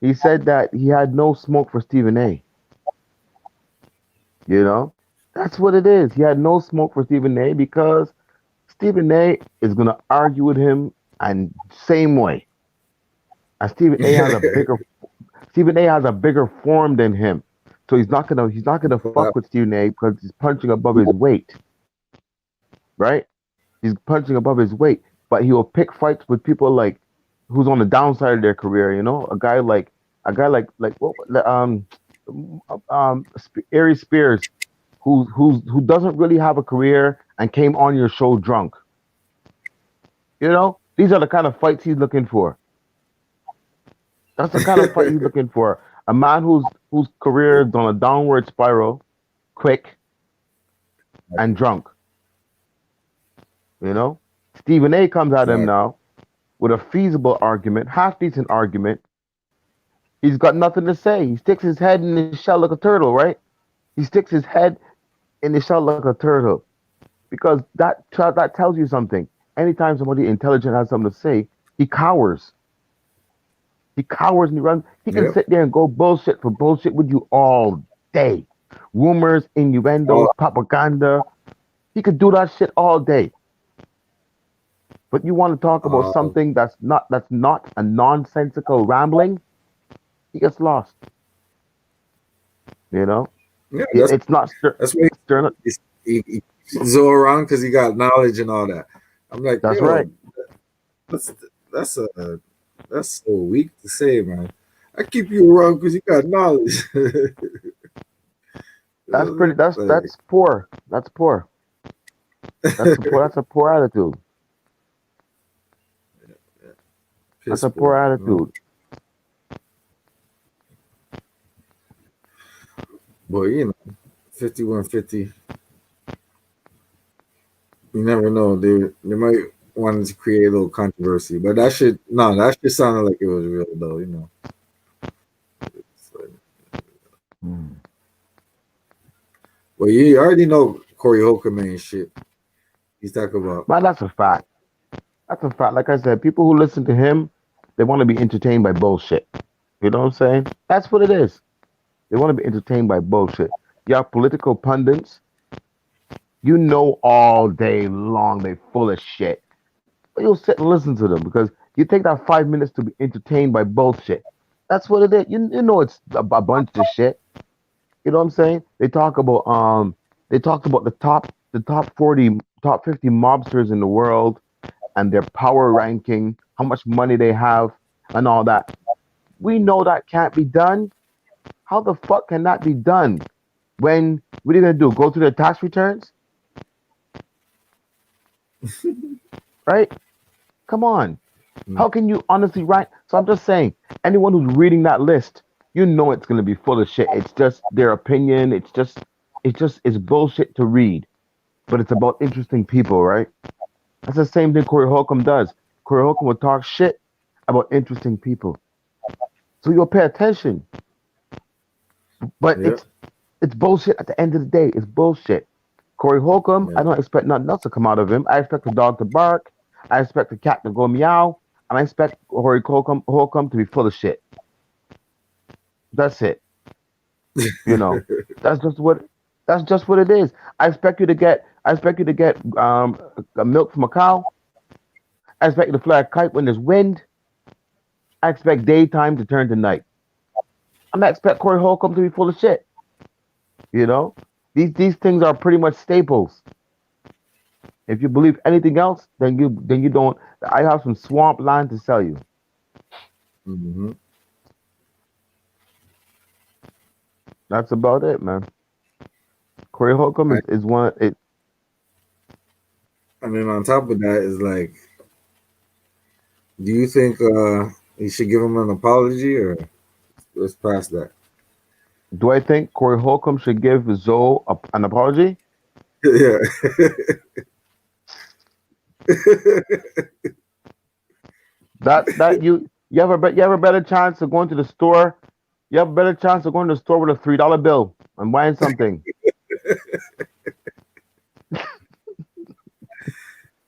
He said that he had no smoke for Stephen A. You know, that's what it is. He had no smoke for Stephen A. because Stephen A. is gonna argue with him and same way. And Stephen A. has a bigger form than him, so he's not gonna But fuck with Stephen A. because he's punching above his weight, right? He's punching above his weight, but he will pick fights with people like who's on the downside of their career. You know, a guy like what Ari Spears, who doesn't really have a career and came on your show drunk. You know, these are the kind of fights he's looking for. That's the kind of fight he's looking for. A man whose career is on a downward spiral, quick and drunk. You know, Stephen A. comes at him exactly. now with a feasible argument, half decent argument. He's got nothing to say. He sticks his head in his shell like a turtle, right? He sticks his head in his shell like a turtle because that tells you something. Anytime somebody intelligent has something to say, he cowers. He cowers and he runs. He can Yep. sit there and go bullshit for bullshit with you all day. Rumors, Oh, innuendos, propaganda. He could do that shit all day. But you want to talk about uh, something that's not a nonsensical rambling, he gets lost. You know, yeah. it's not That's why stern. he Zoe around because he got knowledge and all that. I'm like, That's right. yo, that's that's a that's so weak to say, man. I keep you around because you got knowledge. That's pretty. That's poor. That's poor. That's a poor attitude. That's Piss a poor poor, you know. attitude. But you know, 5150. You never know. They might want to create a little controversy, but that shit no, that shit sounded like it was real though. You know, it's like, Well, you already know Corey Holcomb ain't shit. He's talking about. Man, that's a fact. That's a fact. Like I said, people who listen to him, they want to be entertained by bullshit. You know what I'm saying? That's what it is. They want to be entertained by bullshit. You have political pundits, you know all day long they full of shit. But you'll sit and listen to them because you take that 5 minutes to be entertained by bullshit. That's what it is. You know it's a bunch of shit. You know what I'm saying? They talked about the top 40, top 50 mobsters in the world and their power ranking, how much money they have, and all that. We know that can't be done. How the fuck can that be done? When what are you gonna do? Go through their tax returns, right? Come on. Mm, How can you honestly write? So I'm just saying, anyone who's reading that list, you know it's gonna be full of shit. It's just their opinion. It's bullshit to read. But it's about interesting people, right? That's the same thing Corey Holcomb does. Corey Holcomb will talk shit about interesting people. So you'll pay attention. But yeah, it's bullshit at the end of the day. It's bullshit. Corey Holcomb, yeah. I don't expect nothing else to come out of him. I expect the dog to bark. I expect the cat to go meow. And I expect Holcomb to be full of shit. That's it. You know. That's just what that's just what it is. I expect you to get a milk from a cow. I expect you to fly a kite when there's wind. I expect daytime to turn to night. I'm not expect Corey Holcomb to be full of shit. You know? These things are pretty much staples. If you believe anything else, then you don't. I have some swamp land to sell you. Hmm. That's about it, man. Corey Holcomb I, is one. It and then on top of that is like, do you think you should give him an apology or let's pass that? Do I think Corey Holcomb should give Zoe an apology? Yeah. That you have a better chance of going to the store. You have a better chance of going to the store with a $3 bill and buying something.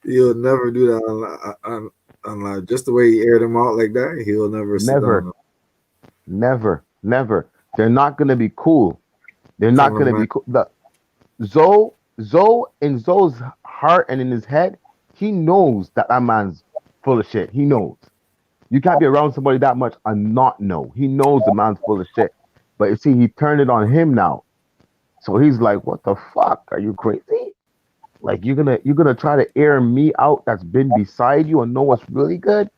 He'll never do that on just the way he aired him out like that. He'll never sit Never, down never, never. They're not gonna be cool. They're and not tell him, gonna man. be cool. Zoe in Zoe's heart and in his head, he knows that man's full of shit. He knows. You can't be around somebody that much and not know. He knows the man's full of shit. But you see, he turned it on him now. So he's like, "What the fuck? Are you crazy? Like you're gonna try to air me out that's been beside you and know what's really good?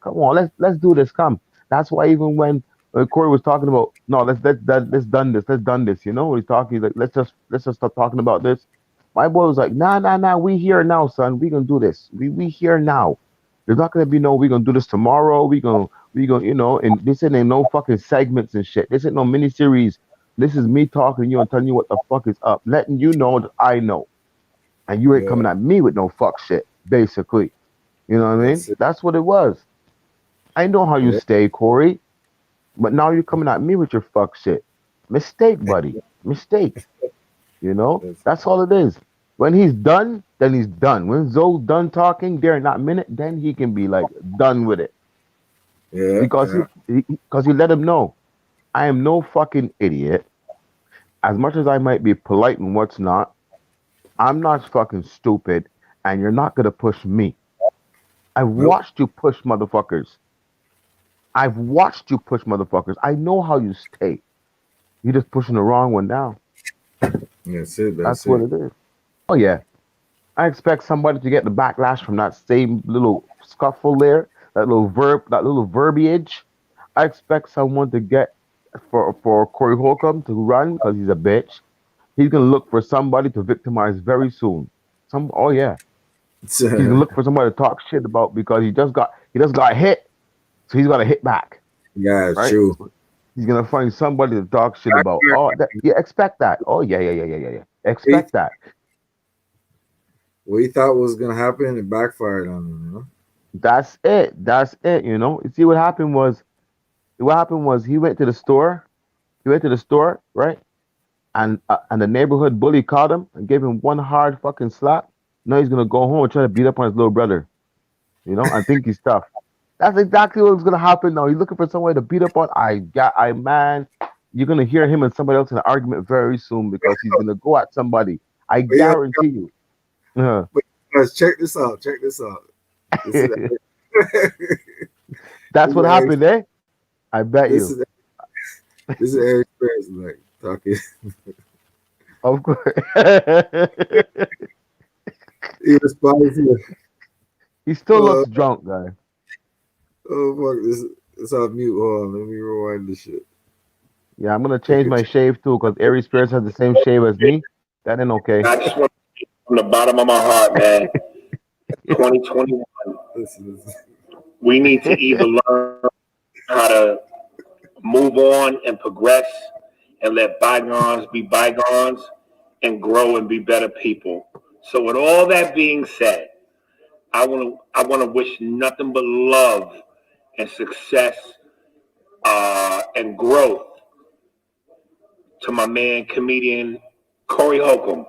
Come on, let's do this. Come." That's why even when Corey was talking about no, let's done this, let's done this. You know, he's talking. He's like, let's just stop talking about this. My boy was like, nah, nah, nah. We here now, son. We gonna do this. We here now. There's not gonna be no. We gonna do this tomorrow. We gonna And this ain't no fucking segments and shit. This ain't no miniseries. This is me talking to you and telling you what the fuck is up, letting you know that I know, and you ain't Yeah, coming at me with no fuck shit. Basically, you know what I mean? that's it. That's what it was. I know how you Yeah, stay, Corey, but now you're coming at me with your fuck shit. Mistake, buddy. Mistake. You know? that's, That's all it is. When he's done, then he's done. When Zoe's done talking during that minute, then he can be like done with it. yeah, Because yeah, he let him know. I am no fucking idiot. As much as I might be polite and what's not, I'm not fucking stupid, and you're not gonna push me. I've nope. watched you push motherfuckers. I've watched you push motherfuckers. I know how you stay. You're just pushing the wrong one down. That's it. That's That's what it. it is. Oh yeah. I expect somebody to get the backlash from that same little scuffle there, that little verbiage. I expect someone to get for Corey Holcomb to run because he's a bitch. He's gonna look for somebody to victimize very soon. Oh yeah. He's gonna look for somebody to talk shit about because he just got hit, so he's gotta hit back. Yeah, it's Right? true. He's gonna find somebody to talk shit about. Backfire. Oh, yeah, expect that. Oh, yeah, yeah, yeah, yeah, yeah, yeah. What he, Expect that. what he thought was gonna happen, it backfired on him. That's it. That's it. You see what happened was he went to the store. He went to the store, right? and the neighborhood bully caught him and gave him one hard fucking slap. Now he's gonna go home and try to beat up on his little brother. And think he's tough. That's exactly what's gonna happen now. He's looking for somewhere to beat up on. Man, you're gonna hear him and somebody else in an argument very soon because he's gonna go at somebody. I But yeah, guarantee you. Uh, but guys, check this out. Check this out. This is That's what Eric. happened, eh? I bet This you. is Eric Spears like talking. Of course. He responds here. He still Uh, looks drunk, guy. oh fuck! This is on mute. Hold on, let me rewind this shit. Yeah, I'm gonna change my shave too because Ari Spears has the same shave as me. That ain't okay. I just want to say from the bottom of my heart, man. 2021, Listen, we need to either learn how to move on and progress and let bygones be bygones and grow and be better people. So with all that being said, I want to wish nothing but love and success and growth to my man comedian Corey Holcomb.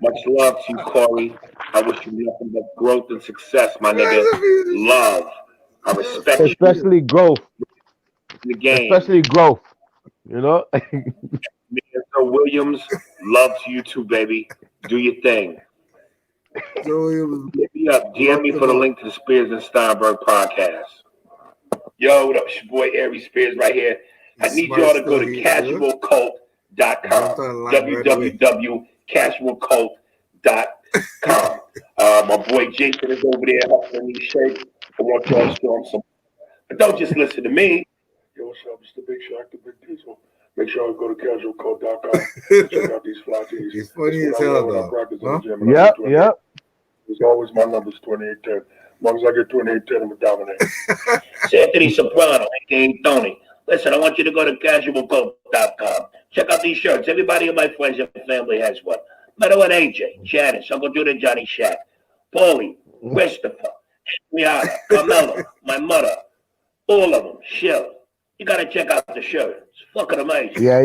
Much love to you, Corey. I wish you nothing but growth and success, my nigga. Love. I respect you Especially growth. in the game. Especially growth. You know? Me and Sir Williams, love to you too, baby. Do your thing. Joey Hit me up. DM me for the link to the Spears and Steinberg podcast. Yo, what up? It's your boy Ari Spears right here. I need y'all to go to casualcult.com. www.casualcult.com. My boy Jason is over there hustling these shirts. I want y'all to show him some. But don't just listen to me. Yo, what's up? It's the Big Shaq, the Big Diesel. Make sure you go to casualcult.com. Check out these fly tees. He's funny as hell, though. Huh? Yep. It's always my number's 2810. As long as I get 2810, I'm a dominate. It's Anthony Soprano, aka Tony. Listen, I want you to go to casualcult.com. Check out these shirts. Everybody in my friends and family has one. Matter what, AJ, Janice, Uncle Judah, Johnny Shack, Paulie, Christopher, Rihanna, Carmelo, my mother, all of them, Shill. You gotta check out the shirt. It's fucking amazing. Yeah.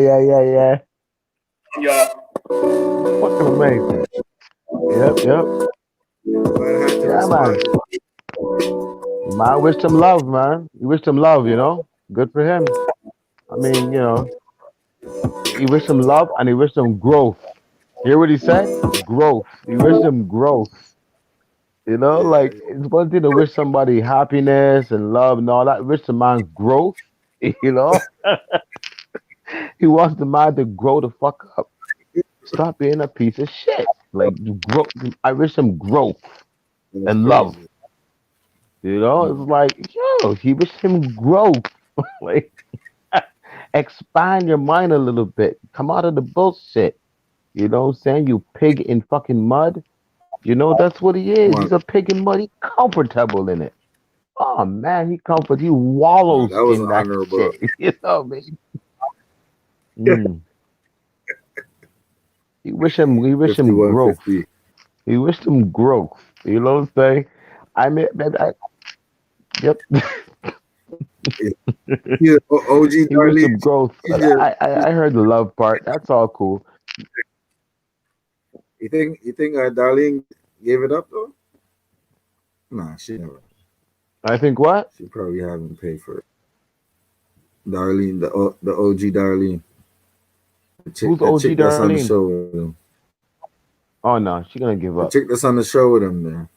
Y'all. Fucking amazing. Yep. Yeah, man. Man, wish him love, man. You wish him love, Good for him. I mean, he wished him love and he wished him growth. Hear what he said? Growth. He wished him growth. Like it's one thing to wish somebody happiness and love and all that. Wish the man growth, He wants the man to grow the fuck up. Stop being a piece of shit. Like grow. I wish him growth and love. It's like, he wished him growth. Like, expand your mind a little bit. Come out of the bullshit. You know what I'm saying? You pig in fucking mud. That's what he is. He's a pig in mud. He's comfortable in it. Oh man, he wallows in that shit. Man. He wish him growth. He wished him growth. You know what I'm saying? Yep. Yeah, OG He wished him growth. I heard the love part. That's all cool. You think Darlene gave it up though? Nah, she never. I think what? She probably haven't paid for it. Darlene, the OG Darlene. Who's OG chick that's on the Darlene? show with him. Oh no, she gonna give The up. chick that's on the show with him there.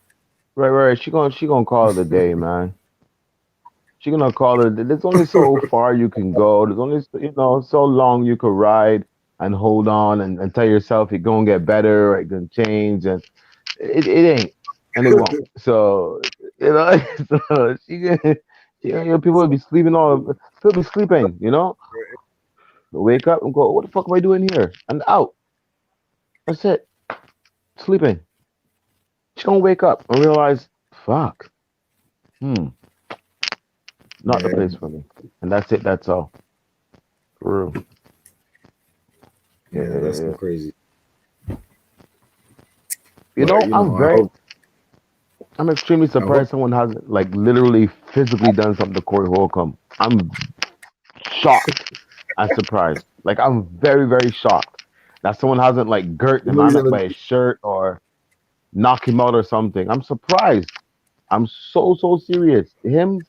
Right. She gonna call it a day, man. She gonna call it. There's only so far you can go. There's only so long you can ride and hold on and tell yourself you're gonna get better, or you're gonna change, and it ain't, and it won't. So so people will be sleeping still be sleeping. Wake up and go, what the fuck am I doing here? And out. That's it. Sleeping. She's gonna wake up and realize, fuck. Not the place for me. And that's it, that's all. For real. Yeah, that's crazy. I'm extremely surprised someone hasn't literally physically done something to Corey Holcomb. I'm shocked I'm surprised. Like I'm very, very shocked that someone hasn't like girt the You know he's man in up the by his shirt or knock him out or something. I'm surprised. I'm so serious. Him,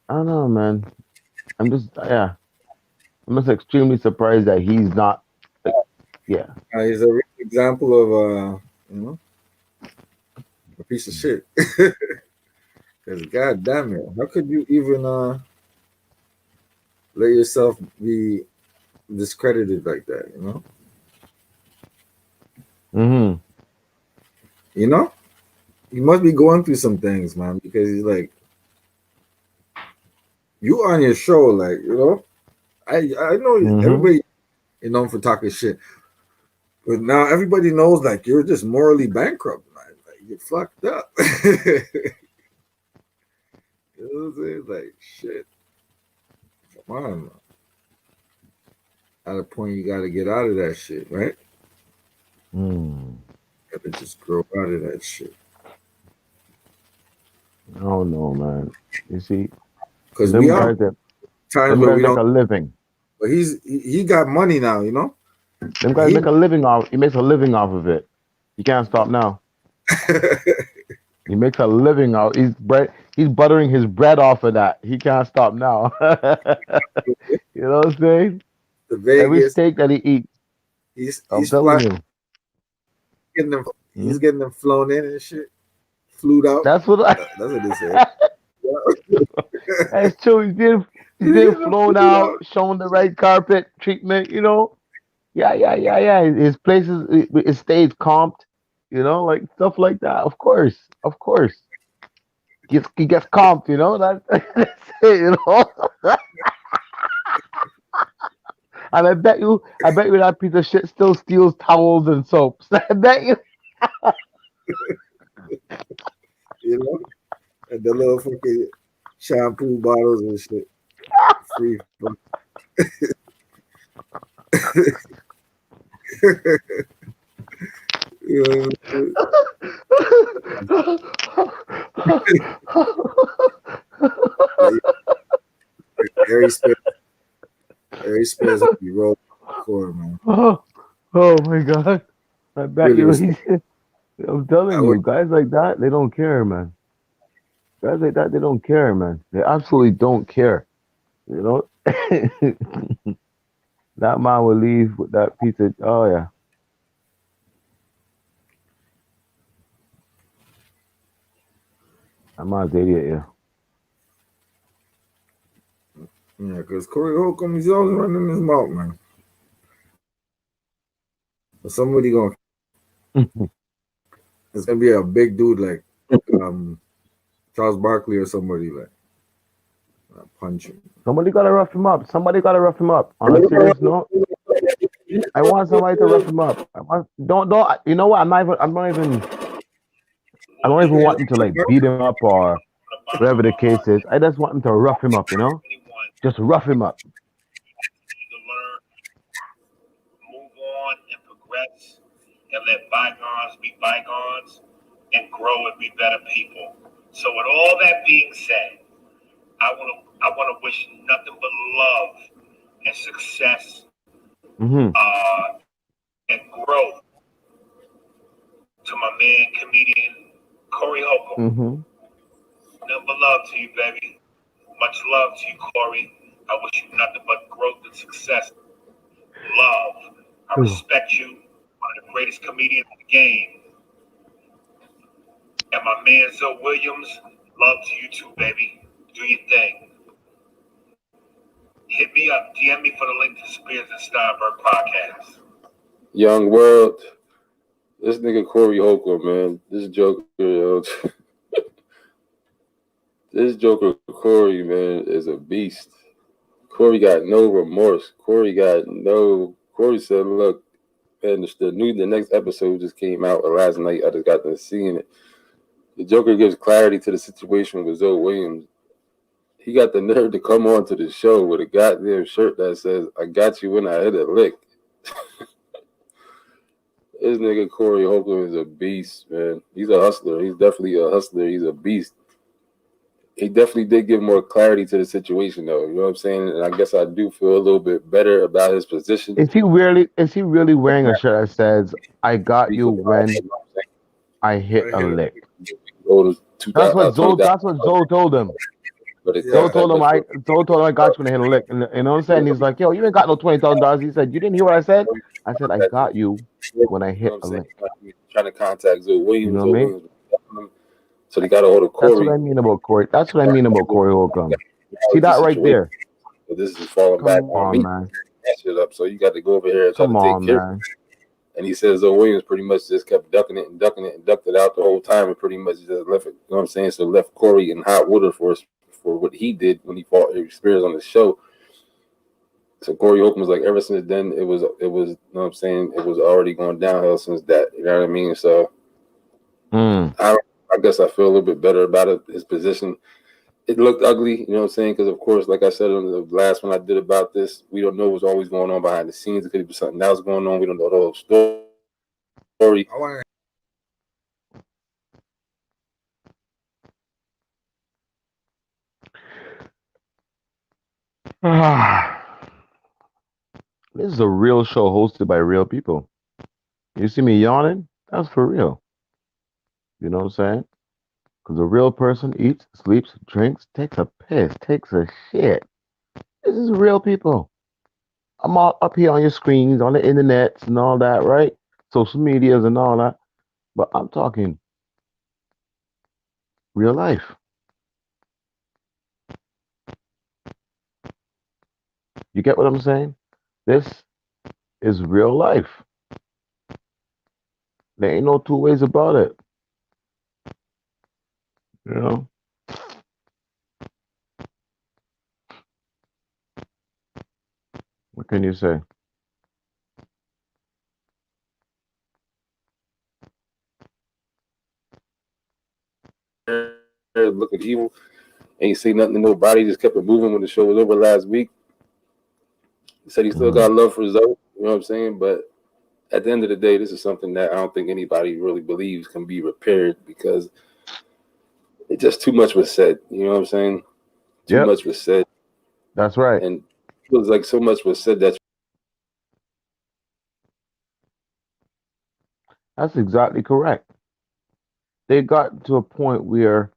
I don't know, man. I'm just yeah. I'm just extremely surprised that he's not. Like, yeah. he's a real example of you know, a piece of shit. Because god damn it, how could you even let yourself be discredited like that? Mm-hmm. You know, he must be going through some things, man. Because he's like, you on your show, like I know Mm-hmm. everybody is known for talking shit, but now everybody knows like you're just morally bankrupt, man. Like you're fucked up. You know what I'm saying? Like shit. Come on, man. At a point you gotta get out of that shit, right? Mm. Gotta just grow out of that shit. Oh no, man. You see, Cause we them are guys that times them where guys we make don't. a living. But he got money now, you know. Them And guys make a living off. He makes a living off of it. You can't stop now. He makes a living out. He's buttering his bread off of that. He can't stop now. You know what I'm saying? the Every Vegas. steak that he eats, He's I'm he's telling flying, you. getting them. He's Hmm? getting them flown in and shit, flued out. That's what I. That's what they say. That's true. He's He's being getting them flown flued out, out. shown the right carpet treatment. Yeah. His places, his stays comped. Like stuff like that. Of course. He gets comped. That's it. And I bet you that piece of shit still steals towels and soaps. I bet you. You know, and the little fucking shampoo bottles and shit, free. You know, like, Harry Spears would be rolling core, man. oh, oh my god! I bet Really you. respect. I'm I telling would. you, guys like that, they don't care, man. Guys like that, they don't care, man. They absolutely don't care. You know, that man will leave with that piece of. Oh yeah, that man's idiot. Yeah. Yeah, because Corey Holcomb, he's always running his mouth, man. But somebody gonna, it's gonna be a big dude like um Charles Barkley or somebody like punch him. Somebody gotta rough him up. Somebody gotta rough him up. On a serious note, I want somebody to rough him up. I want, don't. You know what? I don't even want him to like beat him up or whatever the case is. I just want him to rough him up. Just rough him up. To learn, move on, and progress, and let bygones be bygones, and grow and be better people. So, with all that being said, I want to wish nothing but love and success Hmm. and growth to my man comedian Corey Holcomb. Hmm. Nothing but love to you, baby. Much love to you, Corey. I wish you nothing but growth and success. Love. I respect you. One of the greatest comedians in the game. And my man Zoe Williams, love to you too, baby. Do your thing. Hit me up. DM me for the link to Spears and Steinberg podcast. Young world, this nigga Corey Holcomb, man, this Joker, yo, this Joker Corey, man, is a beast. Corey got no remorse. Corey said, look, man, the next episode just came out last night. I just got to seeing it. The Joker gives clarity to the situation with Zoe Williams. He got the nerve to come on to the show with a goddamn shirt that says, I got you when I hit a lick. This nigga Corey Holcomb is a beast, man. He's a hustler. He's definitely a hustler. He's a beast. he definitely did give more clarity to the situation, though. You know what I'm saying? And I guess I do feel a little bit better about his position. Is he really wearing a shirt that says "I got you when I hit a lick"? That's what Zoe told him. But it Zoe cost that told him much. I got you when I hit a lick. And you know what I'm saying? He's like, yo, you ain't got no $20,000. He said, you didn't hear what I said? I said, I got you when I You know hit what I'm a saying? lick. Trying to contact Zoe You know Williams. what I Zoe mean? Williams. So they got a hold of That's what I Corey. mean about Corey. That's what I mean about Corey Holcomb. How See is the that right situation? there? But this is falling back Come on on, me. man. That shit up. So you got to go over here and try to Come take on, care. man. And he says Zoe Williams pretty much just kept ducking it and ducking it and ducked it out the whole time and pretty much just left it. You know what I'm saying? So left Corey in hot water for what he did when he fought Spears on the show. So Corey Holcomb was like, ever since then, it was, you know what I'm saying? It was already going downhill since that. You know what I mean? So I guess I feel a little bit better about it, his position. It looked ugly, you know what I'm saying? Because, of course, like I said on the last one I did about this, we don't know what's always going on behind the scenes. It could be something else going on. We don't know the whole story. This is a real show hosted by real people. You see me yawning? That's for real. You know what I'm saying? Because a real person eats, sleeps, drinks, takes a piss, takes a shit. This is real people. I'm all up here on your screens, on the internets and all that, right? Social medias and all that. But I'm talking real life. You get what I'm saying? This is real life. There ain't no two ways about it. You know? What can you say? Looking evil. Ain't say nothing to nobody. Just kept it moving when the show was over last week. He said he still got love for Zoe. You know what I'm saying? But at the end of the day, this is something that I don't think anybody really believes can be repaired because it just too much was said. You know what I'm saying? Too much was said. That's right. And it feels like so much was said that. That's exactly correct. They got to a point where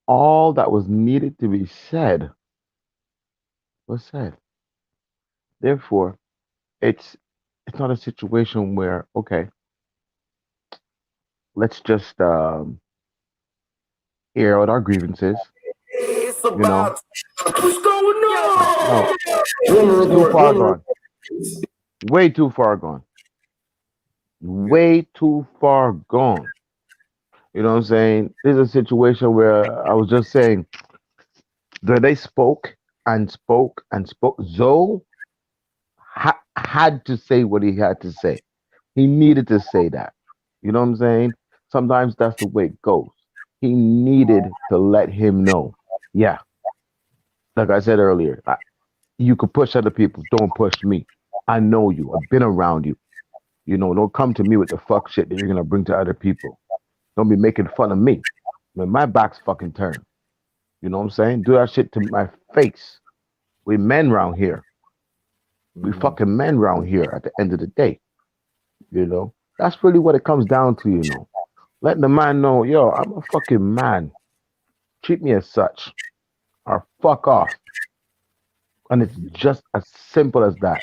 all that was needed to be said was said. Therefore, it's not a situation where, okay, let's just air out our grievances. It's You know, about what's going on. no, it's too far gone. Way too far gone. Way too far gone. You know what I'm saying? There's a situation where I was just saying that they spoke and spoke and spoke. Zoe had to say what he had to say. He needed to say that. You know what I'm saying? Sometimes that's the way it goes. He needed to let him know. Yeah, like I said earlier, you could push other people. Don't push me. I know you. I've been around you. You know, don't come to me with the fuck shit that you're gonna bring to other people. Don't be making fun of me when my back's fucking turned. You know what I'm saying? Do that shit to my face. We men round here. We fucking men round here at the end of the day. You know? That's really what it comes down to, you know. Let the man know, yo, I'm a fucking man. Treat me as such. Or fuck off. And it's just as simple as that.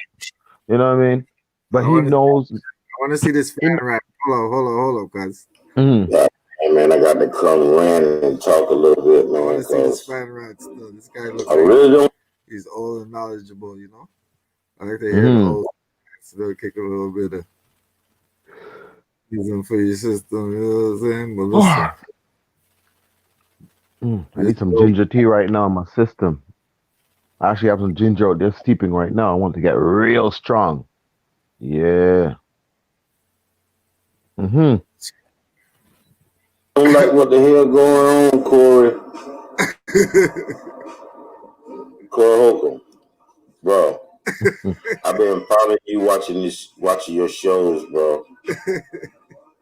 You know what I mean? But he knows. I want to see this fan right. Hold on, cuz. Hey man, I got to come around and talk a little bit, man. I want to see this fan right still. This guy looks I like really don't. he's old and knowledgeable, you know? I like to hear the old still kick a little bit of wisdom for your system, you know what I'm saying? But listen. I need some ginger tea right now in my system. I actually have some ginger out there steeping right now. I want to get real strong. Yeah. I don't like what the hell going on, Corey. Corey Holcomb, bro. I've been following you, watching your shows, bro.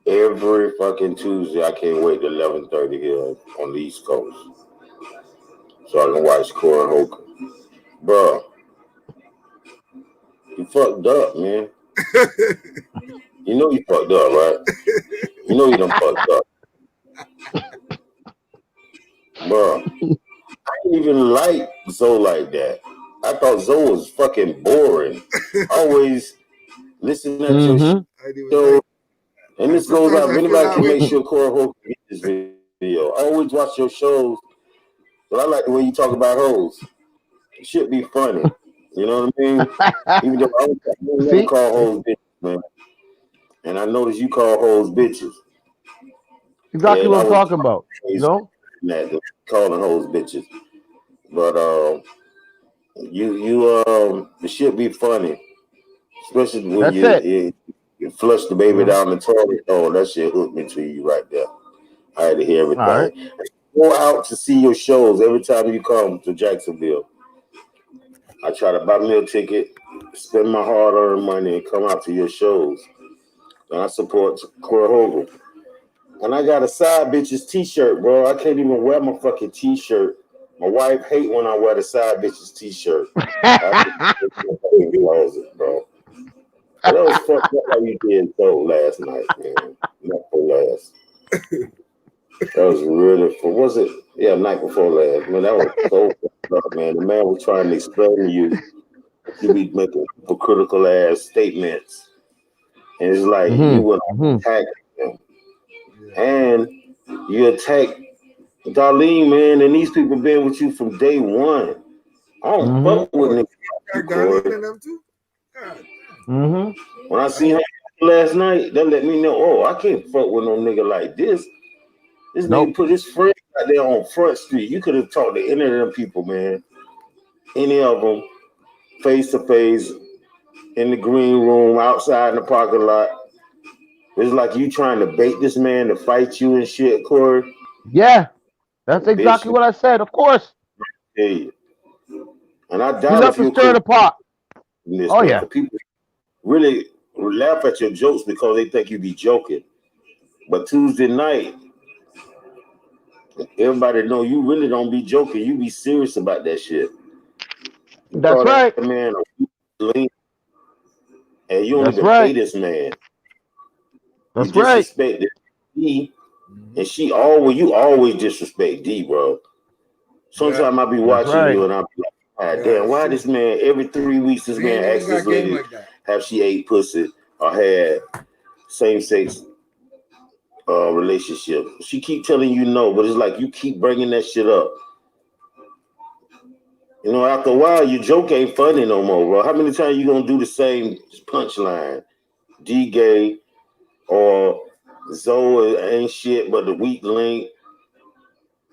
Every fucking Tuesday, I can't wait to 11:30 here on the East Coast. so I can watch Corey Holcomb. Bro, you fucked up, man. You know you fucked up, right? You know you done fucked up, bro. I didn't even like Zoe like that. I thought Zoe was fucking boring. Always listen at your Mm-hmm. I didn't even show, like. and this goes Sometimes out. I If feel anybody that can way make too. sure Corey Holcomb get this video, I always watch your shows, but I like the way you talk about hoes. It should be funny. You know what I mean? Even though I don't never See, call hoes bitches, man. And I noticed you call hoes bitches. exactly And what I I'm was talking about. You crazy know, that calling hoes bitches. But it should be funny. Especially when that's it. you flush the You baby know, down the toilet. Oh, that shit hooked me to you right there. I had to hear all right. everything. Go out to see your shows every time you come to Jacksonville. I try to buy me a ticket, spend my hard-earned money, and come out to your shows. And I support Corey Hogan. And I got a side bitches t-shirt, bro. I can't even wear my fucking t-shirt. My wife hate when I wear the side bitches t-shirt. I have to put it in my fucking closet, bro. But that was fucked up how you did so last night, man. Not for last. That was really for was it? Yeah, night before last. Man, that was so fucked up, man. The man was trying to explain to you you be making hypocritical ass statements. And it's like you Mm-hmm. went Mm-hmm. attack him. Yeah. And you attack Darlene, man, and these people been with you from day one. I don't Mm-hmm. fuck with Oh, niggas got like you, Darlene Corey. and them too. God Mm-hmm. When I damn. I seen her last night, that let me know, oh, I can't fuck with no nigga like this. This nigga Nope. put his friend out there on Front Street. You could have talked to any of them people, man. Any of them, face to face, in the green room, outside in the parking lot. It's like you trying to bait this man to fight you and shit, Corey. Yeah, that's Bitch, exactly what I said. Of course, hey. And I he doubt loved if to you're stir correct the pot. in this, Oh man, yeah, because people really laugh at your jokes because they think you be joking. But Tuesday night, everybody know you really don't be joking. You be serious about that shit. You that's call that right. man a link, and you don't That's even pay right. this man. You That's right. disrespect D, Mm-hmm. and you always disrespect D, bro. Yeah. Sometimes I be That's watching right. you and I be like, God Yeah, damn, it's why true. this man every 3 weeks this We man ain't even asks this got game lady like that. have she ate pussy or had same sex relationship. She keep telling you no, but it's like you keep bringing that shit up. You know, after a while, your joke ain't funny no more, bro. How many times you gonna do the same punchline? D gay or Zoe ain't shit but the weak link.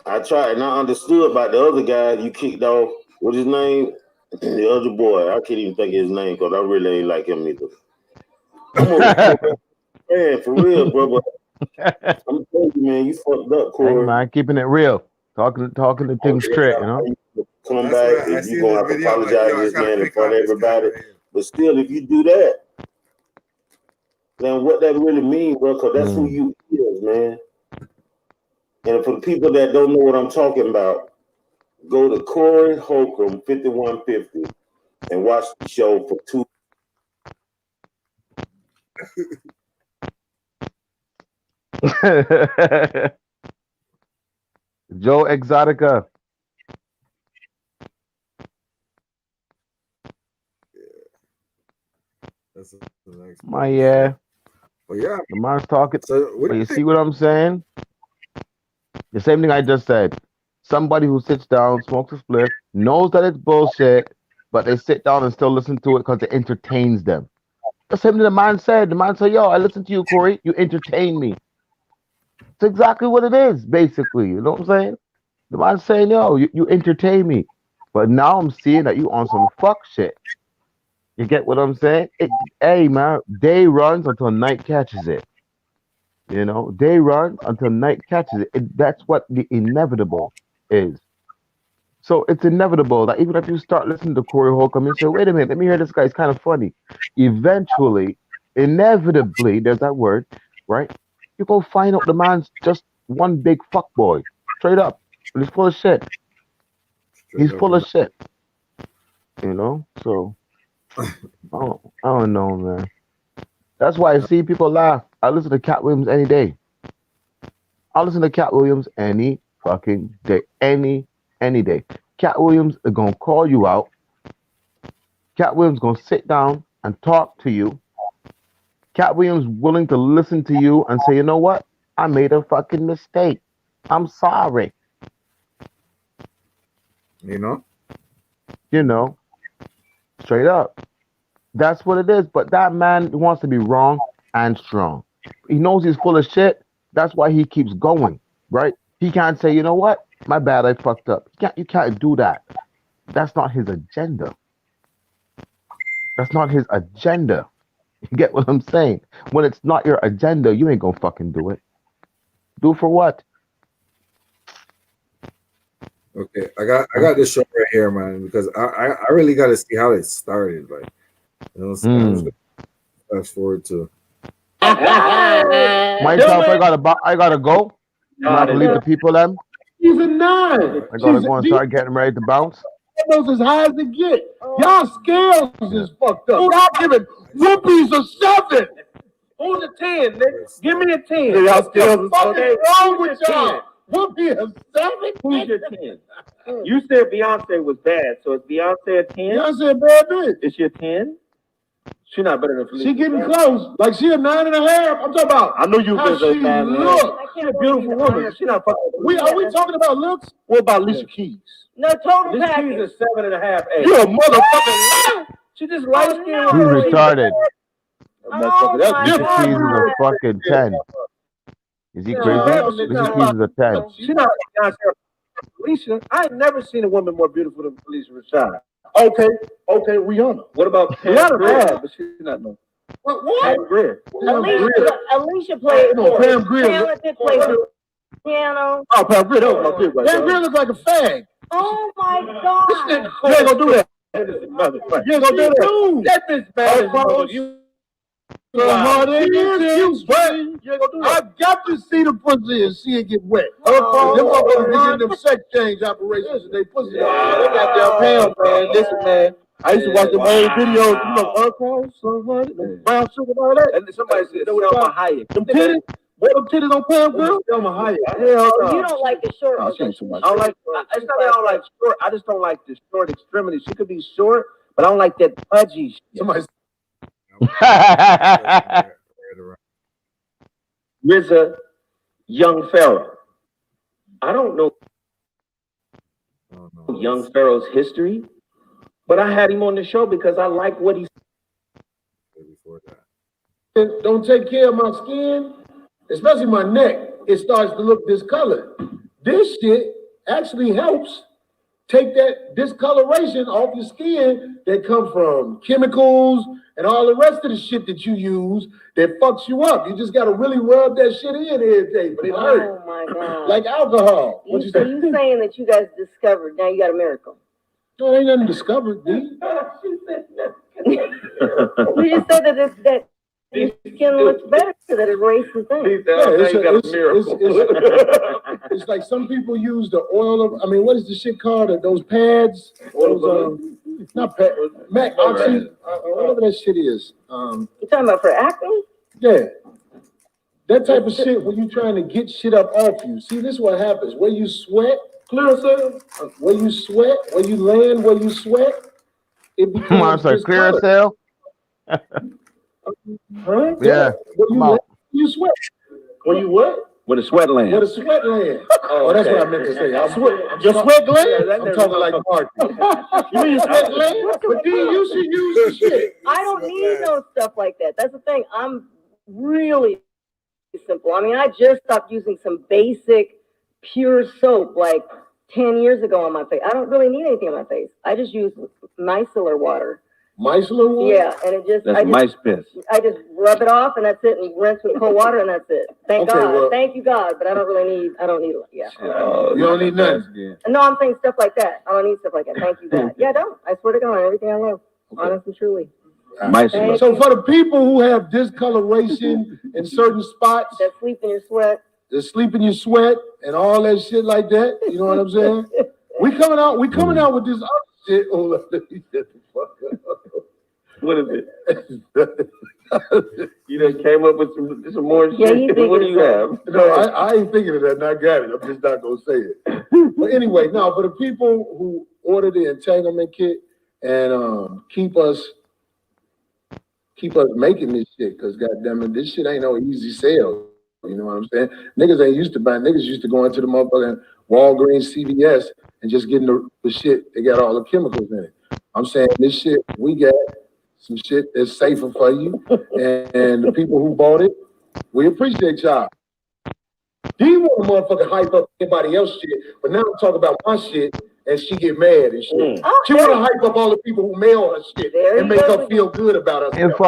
I tried and I understood about the other guy you kicked off. What's his name? The other boy. I can't even think of his name because I really ain't like him either. I'm a fan for real, bro. But I'm telling you, man, you fucked up, Hey Corey. man, keeping it real, talking the thing straight. You know. Come That's back why I and you seen gonna this have to video. I'm like, apologize yo, to I this gotta man in pick front out of this guy everybody. right here. But still, if you do that, then what that really means, bro, because that's who Mm. you is, man. And for the people that don't know what I'm talking about, go to Corey Holcomb 5150 and watch the show for 2. Joe Exotica. That's the next My better shit. yeah, But yeah, the man's talking. so what But do you you think? see what I'm saying? The same thing I just said. Somebody who sits down, smokes a spliff, knows that it's bullshit, but they sit down and still listen to it because it entertains them. The same thing the man said. The man said, "Yo, I listen to you, Corey. You entertain me." It's exactly what it is, basically. You know what I'm saying? The man's saying, "Yo, you entertain me," but now I'm seeing that you on some fuck shit. You get what I'm saying? Hey man, day runs until night catches it. You know, day runs until night catches it. That's what the inevitable is. So it's inevitable that even if you start listening to Corey Holcomb and say, wait a minute, let me hear this guy, it's kind of funny. Eventually, inevitably, there's that word, right? You go find out the man's just one big fuck boy. Straight up. And he's full of shit. He's full of shit. You know, so I don't know, man. That's why I see people laugh. I listen to Cat Williams any day. I listen to Cat Williams any fucking day, any day. Cat Williams is gonna call you out. Cat Williams gonna sit down and talk to you. Cat Williams willing to listen to you and say, you know what? I made a fucking mistake. I'm sorry. You know? You know, straight up. That's what it is. But that man wants to be wrong and strong. He knows he's full of shit. That's why he keeps going, right? He can't say, you know what? My bad, I fucked up. You can't do that. That's not his agenda. That's not his agenda. You get what I'm saying? When it's not your agenda, you ain't gonna fucking do it. Do for what? Okay, I got this show right here, man, because I really got to see how it started. Like, you know, so I'm just gonna fast forward to. Myself, I gotta go. I have to leave the people them. She's a 9. I gotta go and start getting ready to bounce. Those as high as it get. Y'all scales is fucked up. Y'all giving whoopies a 7. Who's a 10, nigga? Give me a 10. Y'all scales is fucking wrong with y'all. Whoopie a 7? Who's your 10? You said Beyonce was bad, so is Beyonce a 10? Beyonce a bad bitch. Is she a 10? She's not better than Felicia. She getting close. Like she a 9.5. I'm talking about. I know you how she look. She's a beautiful woman. She's not fucking. Are we talking about looks? What about Alicia Keys? No, total Alicia package. Keys is 7.5. You a motherfucking. She just light skinned. He's retarded. Oh That's my different. Alicia Keys is God. a fucking 10. Is he crazy? Alicia Keys is a 10. She's not Beyonce. Alicia, I ain't never seen a woman more beautiful than Alicia Rashad. Okay, Rihanna. What about Pam Grier? But she's not no. What? Pam Grier. Alicia played No, Pam Grier. talented, played the piano. Oh, Pam Grier, that was my pick right there. Pam Grier looks like a fag. Oh my God. You ain't gonna do that. You ain't gonna do that. That bitch bad. You hard you ain't gonna do that. I got to see the pussy and see it get wet. Them motherfuckers be getting them sex change operations and they pussy. They got their pound, man. Listen, man. I used to watch them old videos, you know, Holcomb, brown sugar and all that. And somebody said, Selma Hayek. Them titties, them titties on Pam Grier? Selma Hayek. Oh, you don't like the short. Oh, she ain't too much. I don't like. It's not that I don't like short. I just don't like the short extremity. She could be short, but I don't like that pudgy shit. Somebody RZA, Young Pharaoh. I don't know Young Pharaoh's history, but I had him on the show because I like what he said. don't take care of my skin, especially my neck, it starts to look discolored. This shit actually helps take that discoloration off your skin that come from chemicals and all the rest of the shit that you use that fucks you up. You just gotta really rub that shit in every day, but it hurts. Oh my God. Like alcohol. You saying that you guys discovered, now you got a miracle. No, ain't nothing discovered, D. You just said that your skin looks better, that it erases things. It's like some people use the oil of, what is the shit called? Those pads? Those, not pad, Mac, Oxy, whatever that shit is. You talking about for acne? Yeah. That type of shit when you trying to get shit up off you. See, this is what happens. Where you sweat, where you sweat, where you land, where you sweat, it becomes clear cell. Right? Yeah. You sweat. When you what? With a sweat land. With a sweat land. Oh, that's what I meant to say. Your sweat gland? I'm talking like Mark. You mean your sweat gland? But then you should use the shit. I don't need no stuff like that. That's the thing. I'm really simple. I just stopped using some basic pure soap like 10 years ago on my face. I don't really need anything on my face. I just use micellar water. Micellar water? Yeah, and it just mice piss. I just rub it off and that's it, and rinse with cold water and that's it. Thank God. Thank you God, but I don't need it. Yeah. You don't need nothing. No, I'm saying stuff like that. I don't need stuff like that. Thank you God. Yeah, I don't. I swear to God, everything I love. Honest and truly. So for the people who have discoloration in certain spots, that sleep in your sweat, and all that shit like that, you know what I'm saying? We coming out with this other shit. Oh, let me shut the fuck up. What is it? You done came up with some more shit. Yeah, what do you have? No, I ain't thinking of that, and I got it. I'm just not gonna say it. But anyway, now for the people who order the entanglement kit and keep us making this shit, because goddamn it, this shit ain't no easy sale. You know what I'm saying? Niggas ain't used to buying. Niggas used to go into the motherfucking Walgreens, CVS, and just getting the shit. They got all the chemicals in it. I'm saying this shit, we got some shit that's safer for you. And the people who bought it, we appreciate y'all. Do you want a motherfucker hype up anybody else's shit? But now I'm talking about my shit, and she get mad and shit. She want to hype up all the people who mail her shit and make her feel good about herself.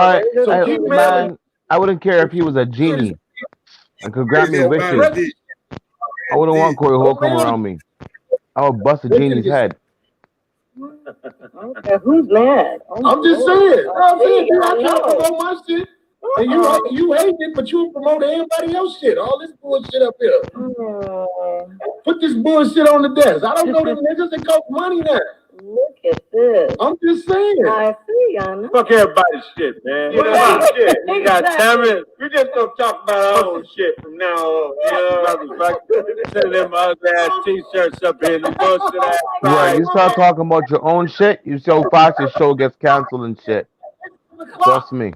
I wouldn't care if he was a genie and could grant me wishes. I wouldn't want Corey Holcomb around me. I would bust a genie's head. Okay, who's mad? I'm just saying. I'm saying, I try to promote my shit. And you hate it, but you promote everybody else's shit. All this bullshit up here. Put this bullshit on the desk. I don't know them niggas that cost money now. Look at this. I'm just saying. I see, I know. Fuck everybody's shit, man. You know shit. God damn it. We just gonna talk about our own shit from now on. You know, sending them ugly ass t-shirts up here and bullshit ass. Right, you start talking about your own shit, you see how fast your show gets canceled and shit. Trust me.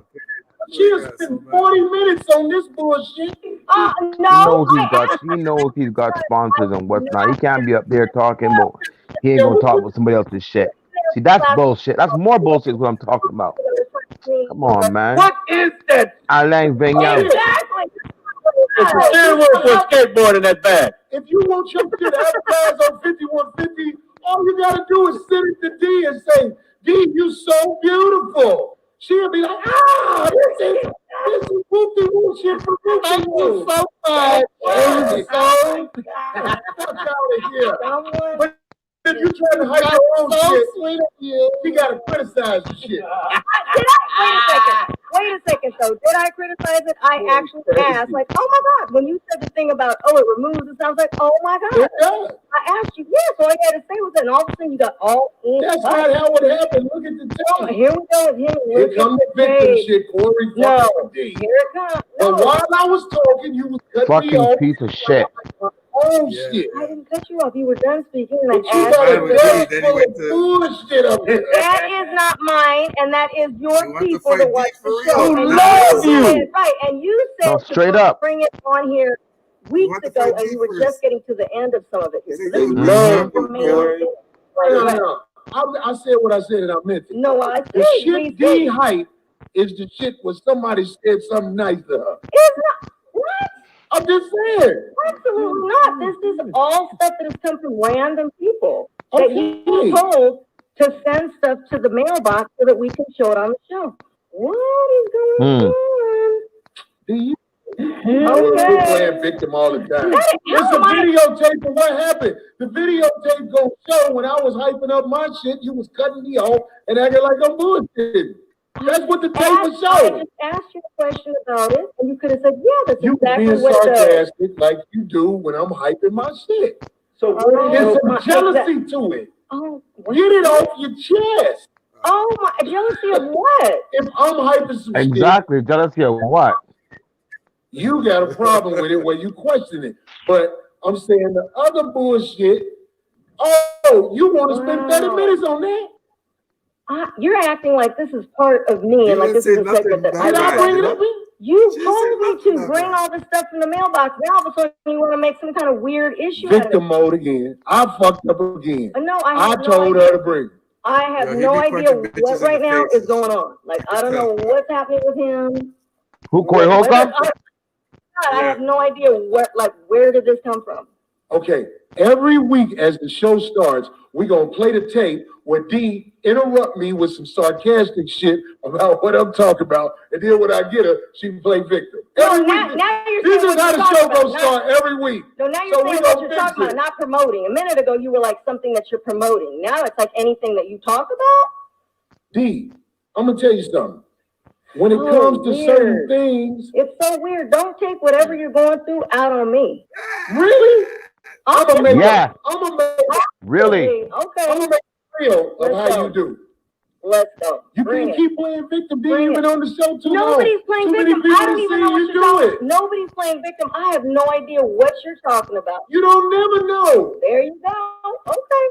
She has spent 40 minutes on this bullshit. No. He knows he's got sponsors and whatnot. He can't be up there talking about he ain't gonna talk about somebody else's shit. See, that's bullshit. That's more bullshit is what I'm talking about. Come on, man. What is that? Alain Vignon. Exactly. It's a steering wheel for a skateboard in that bag. If you want your shit advertised on 5150, all you gotta do is send it to D and say, D, you so beautiful. She'll be like, this is whoopty-woo shit for me. Thank you so much. Fuck out of here. But if you trying to hype your own shit, sweet of you. She gotta criticize the shit. Wait a second, though. Did I criticize it? I actually asked, like, oh my God, when you said the thing about, it removes it, I was like, oh my God. I asked you, so all you had to say was that, and all of a sudden you got all in. That's not how it happened. Look at the tape. Here we go with him. Here comes the victim shit, Corey. No, here it comes. But while I was talking, you was cutting me off. Fucking piece of shit. Oh shit! I didn't cut you off. You were done speaking, and I asked you. Bullshit up there. That is not mine, and that is your people that watch the show. Who love you? Right, and you said no, straight up. Bring it on here weeks ago, and you were just getting to the end of some of it here. So this love you, No. I said what I said, and I meant it. No, I the shit D hype is the shit where somebody said something nice to her. It's not. What? I'm just saying. Absolutely not. This is all stuff that has come from random people that Okay. you told to send stuff to the mailbox so that we can show it on the show. What is going on? Do you? Okay. We're playing victim all the time. It's a videotape of what happened. The videotape gonna show when I was hyping up my shit, you was cutting me off and acting like I'm bullshitting. That's what the tape was showing. I just asked you a question about it, and you could have said, yeah, that's you exactly being what it does. sarcastic like you do when I'm hyping my shit. So there's some jealousy to it. Oh, get it off your chest. Oh my, jealousy of what? If I'm hyping some shit, jealousy of what? You got a problem with it where you question it. But I'm saying the other bullshit, you want to spend 30 minutes on that? You're acting like this is part of me, and like this is a segment that I bring it up. You told me to bring all this stuff from the mailbox. Now all of a sudden you want to make some kind of weird issue. Victim mode again. I fucked up again. No, I told her to bring it. I have no idea what right now is going on. Like, I don't know what's happening with him. Who, Corey Holcomb? I have no idea where did this come from? Okay, every week as the show starts, we're going to play the tape where D interrupt me with some sarcastic shit about what I'm talking about, and then when I get her, she can play victim. Every week, this is how the show going to start every week. No, now you're saying what you're talking about, not promoting. A minute ago, you were like something that you're promoting. Now it's like anything that you talk about? D, I'm going to tell you something. When it comes to certain things... It's so weird. Don't take whatever you're going through out on me. Really? I'm gonna make Yeah. I'm gonna make Really? I'm Okay. gonna make it real of Let's how go. you do. Let's go. You Bring can't it. keep playing victim, D. Bring You've it. been on the show too Nobody's long. playing Too many victim. people I don't have even seen know what you you're do talking. it. Nobody's playing victim. I have no idea what you're talking about. You don't never know. There you go. Okay.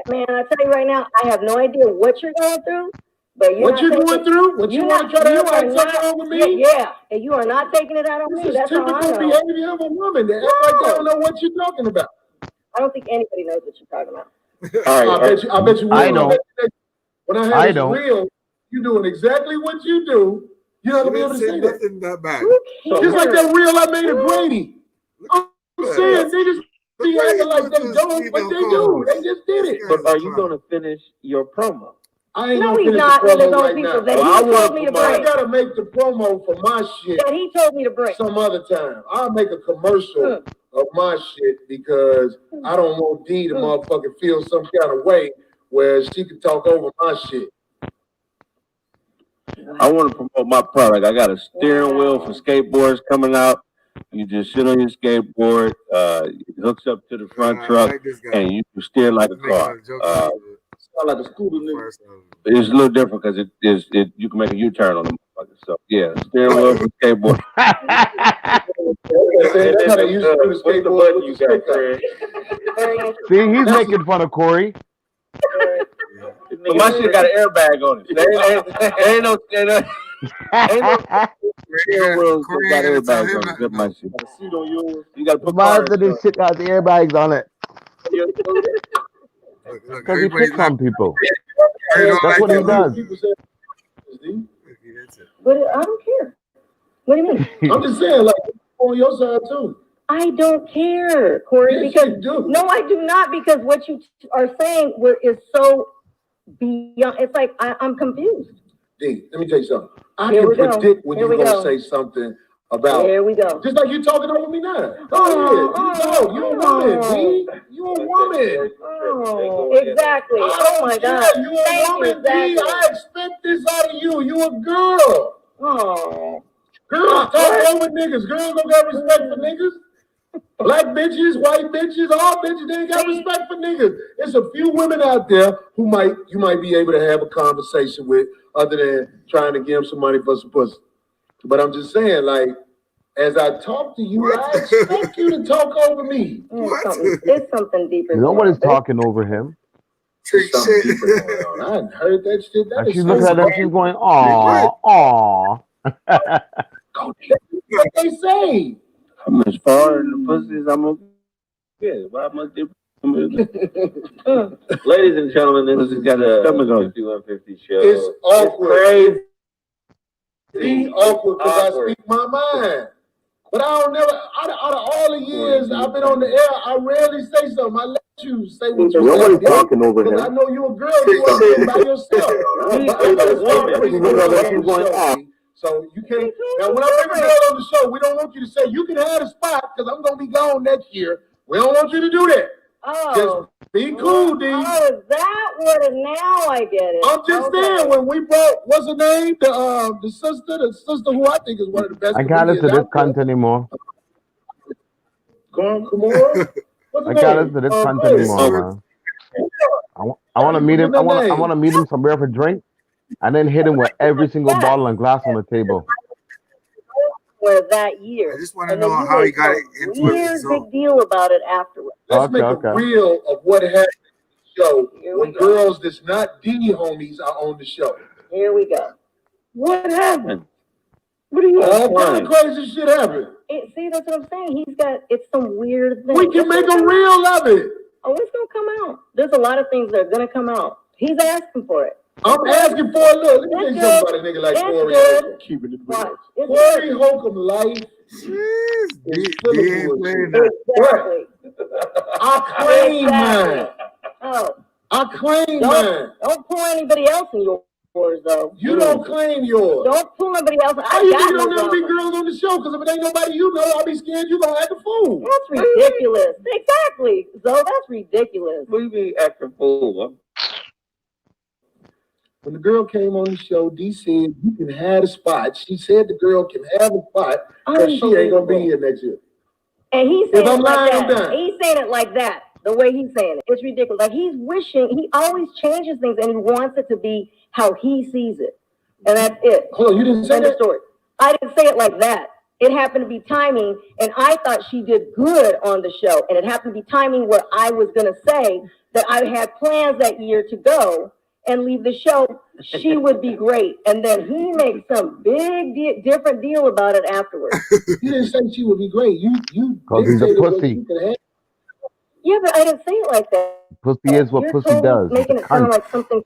Man, I tell you right now, I have no idea what you're going through, but you're What not you're taking, going through, what you want to try to you act are like not, something wrong with me. yeah, and you are not taking it out on This me. is That's how I typical know. behavior of a woman that act like they don't know what you're talking about. I don't think anybody knows what you're talking about. All right. I bet you will. I don't. When I have I this don't. real, you doing exactly what you do. You're not gonna be able to say that. nothing that bad. Just like that reel I made of Brady. I'm saying niggas be acting like they don't, but they do. They just did it. But are you gonna finish your promo? I ain't No, gonna he's finish not the with his promo own right people now. that Well, I he told me to I bring. gotta make the promo for my shit That he told me to bring. some other time. I'll make a commercial of my shit because I don't want D to motherfucking feel some kind of way where she can talk over my shit. I want to promote my product. I got a steering wheel for skateboards coming out. You just sit on your skateboard, it hooks up to the front truck, and you can steer like a car. Sound like a scooter nigga. It's a little different because you can make a U-turn on the motherfucker. So yeah, steering wheel for skateboard. That's how they used to do the skateboard with the stick up. See, he's making fun of Corey. But my shit got an airbag on it. There ain't no steering wheels that got airbags on it. That's my shit. Got a seat on yours. You got to put Why cars did this shit got the airbags on it? Because he picks on people. That's what he does. People say, But I don't care. What do you mean? I'm just saying, like, on your side too. I don't care, Corey. Yes, because you do. No, I do not. Because what you are saying is so beyond. It's like I'm confused. D, let me tell you something. I Here can we go. predict when Here you're we gonna go. say something about. There we go. Just like you talking over me now. Go ahead. You a woman, D. You a woman. Oh, exactly. Oh my God. You a Thank woman, you. D. Exactly. I expect this out of you. You a girl. Oh. Girls talk over niggas. Girls don't got respect for niggas. Black bitches, white bitches, all bitches, they ain't got respect for niggas. There's a few women out there who you might be able to have a conversation with other than trying to give them some money for some pussy. But I'm just saying, like, as I talk to you, I expect you to talk over me. It's something deeper. Nobody's talking over him. There's something deeper going on. I hadn't heard that shit. That And is she's so looking at them, funny. she's going, aw, aw. What they say. I'm as far in the pussy as I'm gonna get. Why must it? Ladies and gentlemen, this has got a 5150 show. It's awkward. It's It's awkward because I speak my mind. But I don't never, out of all the years I've been on the air, I rarely say something. I let you say what you Nobody's say. talking over Because I him. know you a girl, you up there by yourself. But I gotta start bringing girls on the show. So you can't, now when I bring a girl on the show, we don't want you to say, you can have a spot because I'm going to be gone next year. We don't want you to do that. Oh. Just be cool, D. Oh, is that what it now? I get it. I'm just saying, when we brought, what's her name? The sister who I think is one of the best. I can't listen to this cunt anymore. Kamora? I can't listen to this cunt anymore, man. I want to meet him. I want to meet him somewhere for a drink, and then hit him with every single bottle and glass on the table. For that year. I just want to know how he got it into weird big deal about it afterwards. Let's make a reel of what happened on the show when girls that's not D homies are on the show. Here we go. What happened? What are you all kind of crazy shit happened. See, that's what I'm saying. It's some weird thing. We can make a reel of it. Oh, it's gonna come out. There's a lot of things that are gonna come out. He's asking for it. I'm asking for a look. Let me tell you something about a nigga like Corey Holcomb. Keeping it real. Corey Holcomb life is full of bullshit. Exactly. I claim mine. Oh. I claim mine. Don't pull anybody else in yours, though. You don't claim yours. Don't pull nobody else. How you think don't never be girls on the show? Because if it ain't nobody you know, I'll be scared you gonna act a fool. That's ridiculous. Exactly. So that's ridiculous. What do you mean acting fool? When the girl came on the show, D said you can have a spot. She said the girl can have a spot because she ain't gonna be here next year. And he's saying If I'm it like lying, I'm that. done. He's saying it like that. The way he's saying it. It's ridiculous. Like he's wishing, he always changes things and he wants it to be how he sees it. And that's it. Hold on, you didn't say End of that? story. I didn't say it like that. It happened to be timing, and I thought she did good on the show. And it happened to be timing where I was going to say that I had plans that year to go and leave the show. She would be great. And then he makes some big, different deal about it afterwards. You didn't say she would be great. You Because he's a dictated what pussy. you could have. Yeah, but I didn't say it like that. Pussy is what You're pussy totally does. It's making a it sound cunt. like something.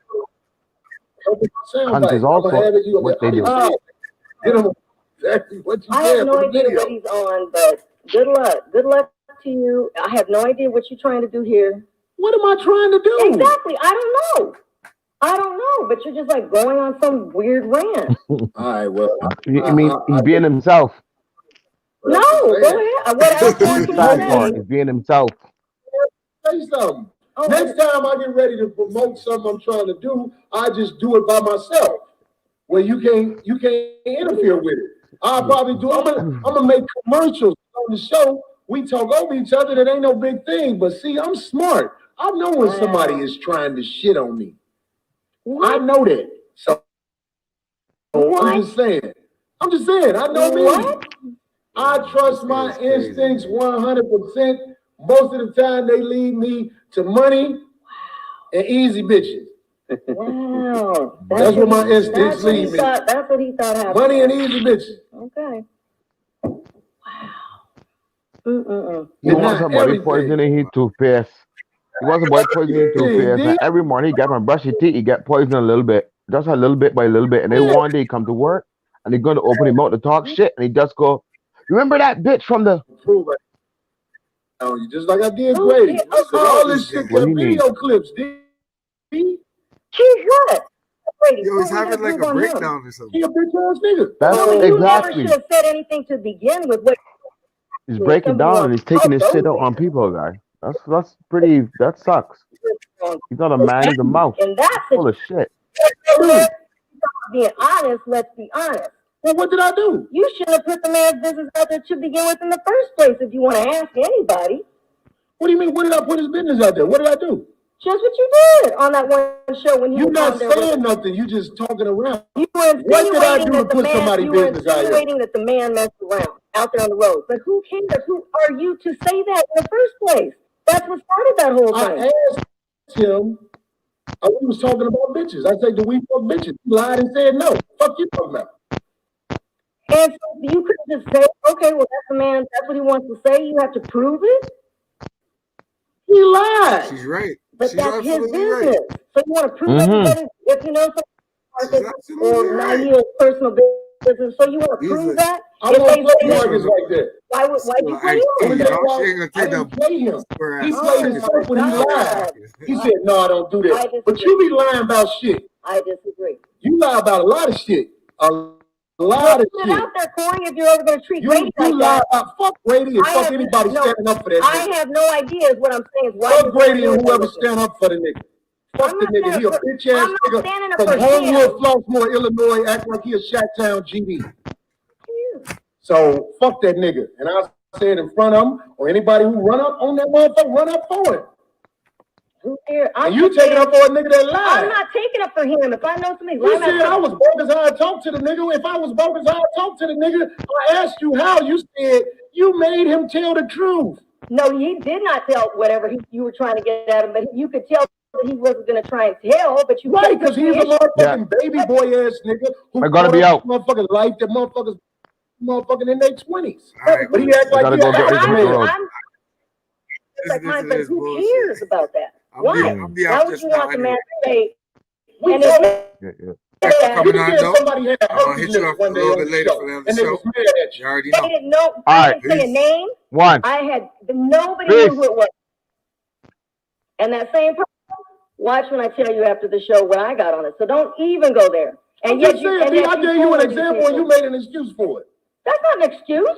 Cunt is also what they do. You know exactly what you I said have no for the idea video. what he's on, but good luck. Good luck to you. I have no idea what you're trying to do here. What am I trying to do? Exactly. I don't know, but you're just like going on some weird rant. All right, well, I mean, he's being himself. No, go ahead. What else more He's can the sad you part. say? He's being himself. Say something. Oh, Next time I get ready to promote something I'm trying to do, I just do it by myself. Where you can't interfere with it. I'll probably do. I'm gonna make commercials on the show. We talk over each other. That ain't no big thing. But see, I'm smart. I know when somebody is trying to shit on me. I know that. So I'm just saying. I know me. I trust my instincts 100%. Most of the time, they lead me to money and easy bitches. Wow. That's what my instincts lead me. That's what he thought happened. Money and easy bitches. Okay. Wow. Mm-mm-mm. You want somebody poisoning his toothpaste. He wants somebody poisoning his toothpaste. And every morning he got my brush his teeth, he get poisoned a little bit. Just a little bit by a little bit. And then one day he come to work and he's going to open his mouth to talk shit. And he just go, remember that bitch from the... Prove it. You just like I did Grady. All this shit got video clips, D. She's what? Yo, he's having like a breakdown or something. He a bitch ass nigga. That's You never exactly. should have said anything to begin with. He's breaking down and he's taking his shit out on people, guy. That's pretty. That sucks. He's not a man. He's a mouse. And that's full of shit. Being honest. Let's be honest. Well, what did I do? You shouldn't have put the man's business out there to begin with in the first place. If you want to ask anybody. What do you mean? What did I put his business out there? What did I do? Just what you did on that one show when you You're not saying nothing. You just talking around. You were what did I do to that the put man, somebody's you were business out there? insinuating that the man messed around out there on the road. But who cares? Who are you to say that in the first place? That's what started that whole thing. I asked him. We was talking about bitches. I said, do we fuck bitches? He lied and said no. Fuck you talking about? And so you could just say, okay, well, that's the man. That's what he wants to say. You have to prove it. He lied. She's right. But She's that's his business. right. So you want to prove everybody if you know something or Nail's personal business. So you want to prove that? I won't play Marcus like that. Why you play him? I didn't play him. He played himself when he lied. He said, no, I don't do that. But you be lying about shit. I disagree. You lie about a lot of shit. A lot of Put shit. it out there, Corey, if you're ever going to treat Grady like lie that. about fuck Grady and fuck anybody standing up for that I nigga. have no idea is what I'm saying. Is why Fuck Grady and whoever stand up for the nigga. Fuck the nigga. He a bitch ass nigga from Homewood, Flossmoor, Illinois, act like he a Shacktown GD. So fuck that nigga. And I said in front of him, or anybody who run up on that motherfucker, run up for it. And you taking up for a nigga that lied. I'm not taking up for him. If I know somebody's You lying, said I was bogus how I talked to the nigga. If I was bogus how I talked to the nigga, I asked you how. You said you made him tell the truth. No, he did not tell whatever you were trying to get at him, but you could tell that he wasn't going to try and tell, but you right, because he's a motherfucking baby boy ass nigga who I gotta be out. Motherfucking life that motherfuckers in their 20s. Right. But he act like he who cares about that? Why? Why would you want the man to say? Coming on, though. I'll hit you up a little bit later for the other show. You already know. They didn't know. All Didn't say a name. One. I had nobody knew who it was. And that same person, watch when I tell you after the show when I got on it. So don't even go there. And yet I gave you an example and you made an excuse for it. That's not an excuse.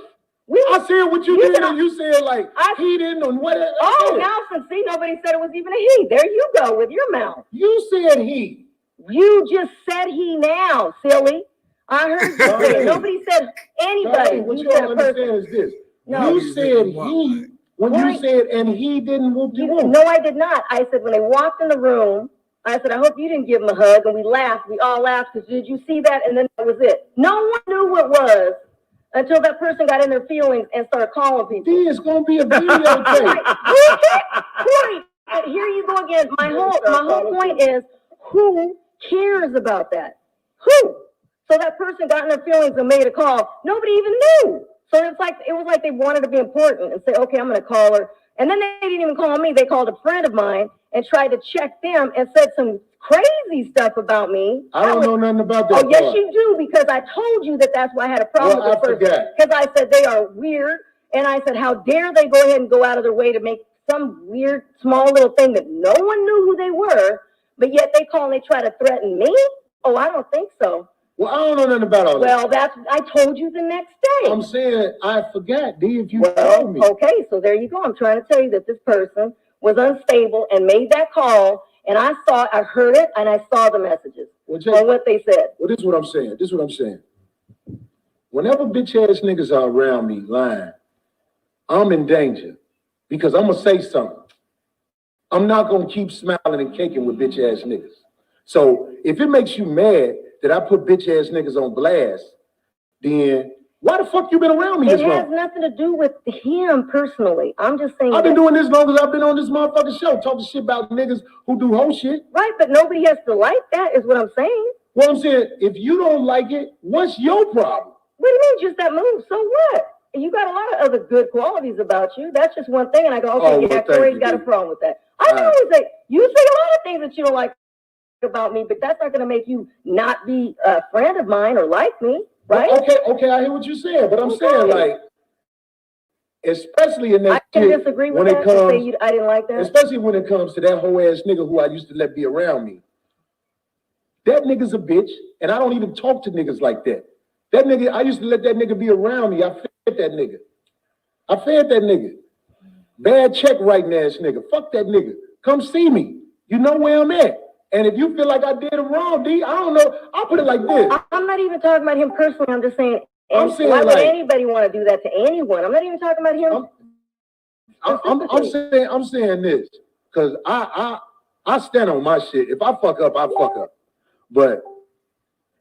I said what you did and you said like he didn't and what. Oh, now see, nobody said it was even a he. There you go with your mouth. You said he. You just said he now, silly. I heard you say it. Nobody said anybody. What you don't understand is this. No. You said he, when you said, and he didn't whoop the whoop. No, I did not. I said, when they walked in the room, I said, I hope you didn't give him a hug. And we laughed. We all laughed because did you see that? And then that was it. No one knew what it was until that person got in their feelings and started calling people. It's going to be a videotape. Corey, here you go again. My whole point is, who cares about that? Who? So that person got in their feelings and made a call. Nobody even knew. So it was like they wanted to be important and say, okay, I'm going to call her. And then they didn't even call me. They called a friend of mine and tried to check them and said some crazy stuff about me. I don't know nothing about that. Oh, yes, you do, because I told you that's why I had a problem with the person. Because I said they are weird. And I said, how dare they go ahead and go out of their way to make some weird, small little thing that no one knew who they were, but yet they call and they try to threaten me? Oh, I don't think so. Well, I don't know nothing about all that. Well, I told you the next day. I'm saying I forgot, D, if you told me. Okay, so there you go. I'm trying to tell you that this person was unstable and made that call, and I heard it, and I saw the messages on what they said. Well, this is what I'm saying. Whenever bitch ass niggas are around me lying, I'm in danger because I'm gonna say something. I'm not gonna keep smiling and caking with bitch ass niggas. So if it makes you mad that I put bitch ass niggas on blast, then why the fuck you been around me this long? It has nothing to do with him personally. I'm just saying. I've been doing this long as I've been on this motherfucking show, talking shit about niggas who do whole shit. Right, but nobody has to like that, is what I'm saying. Well, I'm saying, if you don't like it, what's your problem? What do you mean, just that move? So what? You got a lot of other good qualities about you. That's just one thing, and I go, okay, Corey's got a problem with that. I always say, you say a lot of things that you don't like about me, but that's not going to make you not be a friend of mine or like me, right? Well, okay, I hear what you're saying, but I'm saying, like, especially in that I can disagree with that. I didn't like that. Especially when it comes to that whole ass nigga who I used to let be around me. That nigga's a bitch, and I don't even talk to niggas like that. That nigga, I used to let that nigga be around me. I fed that nigga. Bad check writing ass nigga. Fuck that nigga. Come see me. You know where I'm at. And if you feel like I did him wrong, D, I don't know. I'll put it like this. I'm not even talking about him personally. I'm just saying, why would anybody want to do that to anyone? I'm not even talking about him. I'm saying this because I stand on my shit. If I fuck up, I fuck up. But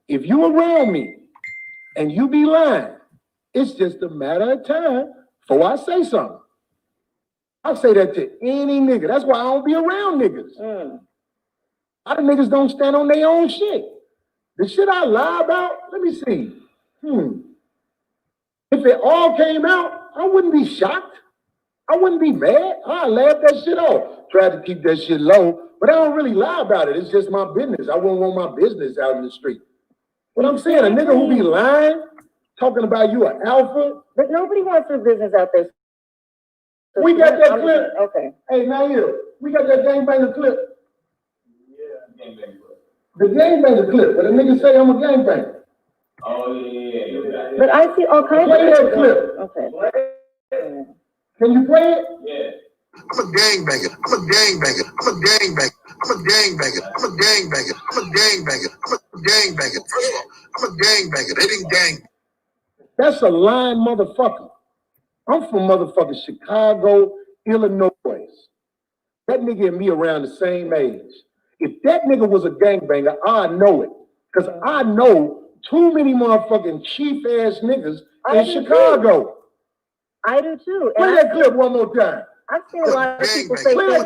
if you around me and you be lying, it's just a matter of time before I say something. I say that to any nigga. That's why I don't be around niggas. A lot of niggas don't stand on their own shit. The shit I lie about, let me see. If it all came out, I wouldn't be shocked. I wouldn't be mad. I laugh that shit off. Try to keep that shit low, but I don't really lie about it. It's just my business. I wouldn't want my business out in the street. But I'm saying, a nigga who be lying, talking about you an alpha. But nobody wants their business out there. So we got that clip. Okay. Hey, Nair, we got that gangbanger clip. Yeah, gangbanger clip. The gangbanger clip, where the nigga say I'm a gangbanger. Oh, yeah. But I see all kinds of that clip. Okay. Can you play it? Yeah. I'm a gangbanger. I'm a gangbanger. I'm a gangbanger. I'm a gangbanger. I'm a gangbanger. I'm a gangbanger. I'm a gangbanger. First of all, I'm a gangbanger. They didn't gang. That's a lying motherfucker. I'm from motherfucking Chicago, Illinois. That nigga and me around the same age. If that nigga was a gangbanger, I know it. Because I know too many motherfucking chief ass niggas in Chicago. I do too. Play that clip one more time. I've seen a lot of people say things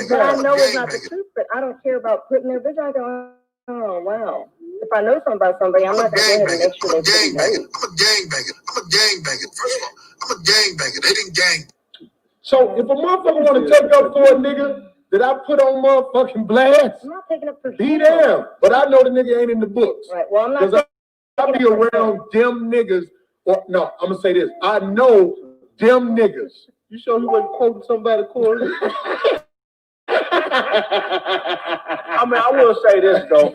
that I know is not the truth, but I don't care about putting their vision. I go, oh, wow. If I know something about somebody, I'm not going to go ahead and make sure they know. I'm a gangbanger. I'm a gangbanger. First of all, I'm a gangbanger. They didn't gang. So if a motherfucker want to take up for a nigga that I put on motherfucking blast, I'm not taking up for be damn. But I know the nigga ain't in the books. Right. Well, I'm not. I be around them niggas. Or no, I'm gonna say this. I know them niggas. You sure he wasn't quoting somebody, Corey? I mean, I will say this though.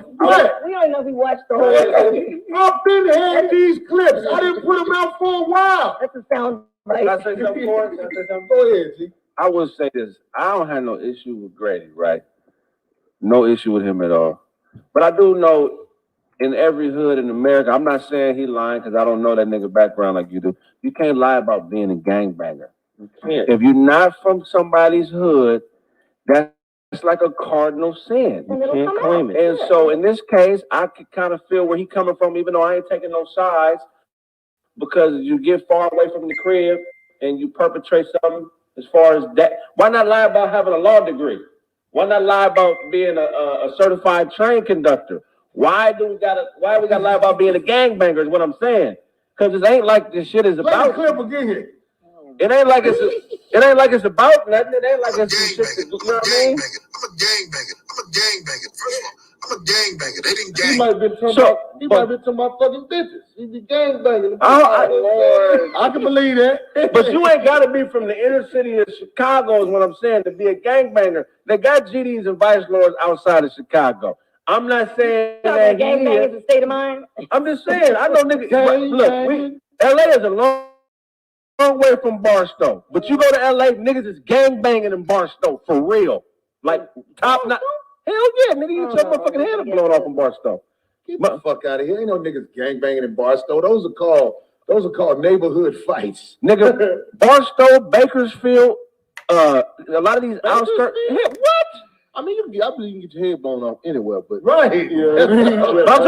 We don't know if he watched the whole thing. I've been had these clips. I didn't put them out for a while. That's a sound right. Can I say something, Corey? Go ahead, G. I will say this. I don't have no issue with Grady, right? No issue with him at all. But I do know in every hood in America. I'm not saying he lying because I don't know that nigga background like you do. You can't lie about being a gangbanger. You can't. If you're not from somebody's hood, that's like a cardinal sin. You can't claim it. And so in this case, I could kind of feel where he coming from, even though I ain't taking no sides, because you get far away from the crib and you perpetrate something as far as that. Why not lie about having a law degree? Why not lie about being a certified train conductor? Why we gotta lie about being a gangbanger is what I'm saying. Because it ain't like this shit is about. Play the clip again here. It ain't like it's about nothing. It ain't like it's some shit to, you know what I mean? I'm a gangbanger. First of all, I'm a gangbanger. They didn't gang. He might have been talking about fucking bitches. He be gangbanging. I can believe that. But you ain't gotta be from the inner city of Chicago is what I'm saying to be a gangbanger. They got GDs and vice lords outside of Chicago. I'm not saying that gangbang is a state of mind. I'm just saying, I know niggas. Look, LA is a long way from Barstow. But you go to LA, niggas is gangbanging in Barstow for real. Like top notch. Hell yeah, nigga, you get your motherfucking head blown off in Barstow. Get the fuck out of here. Ain't no niggas gangbanging in Barstow. Those are called neighborhood fights. Nigga, Barstow, Bakersfield, a lot of these outskirts. What? I mean, I believe you can get your head blown off anywhere, but right. Yeah. I'm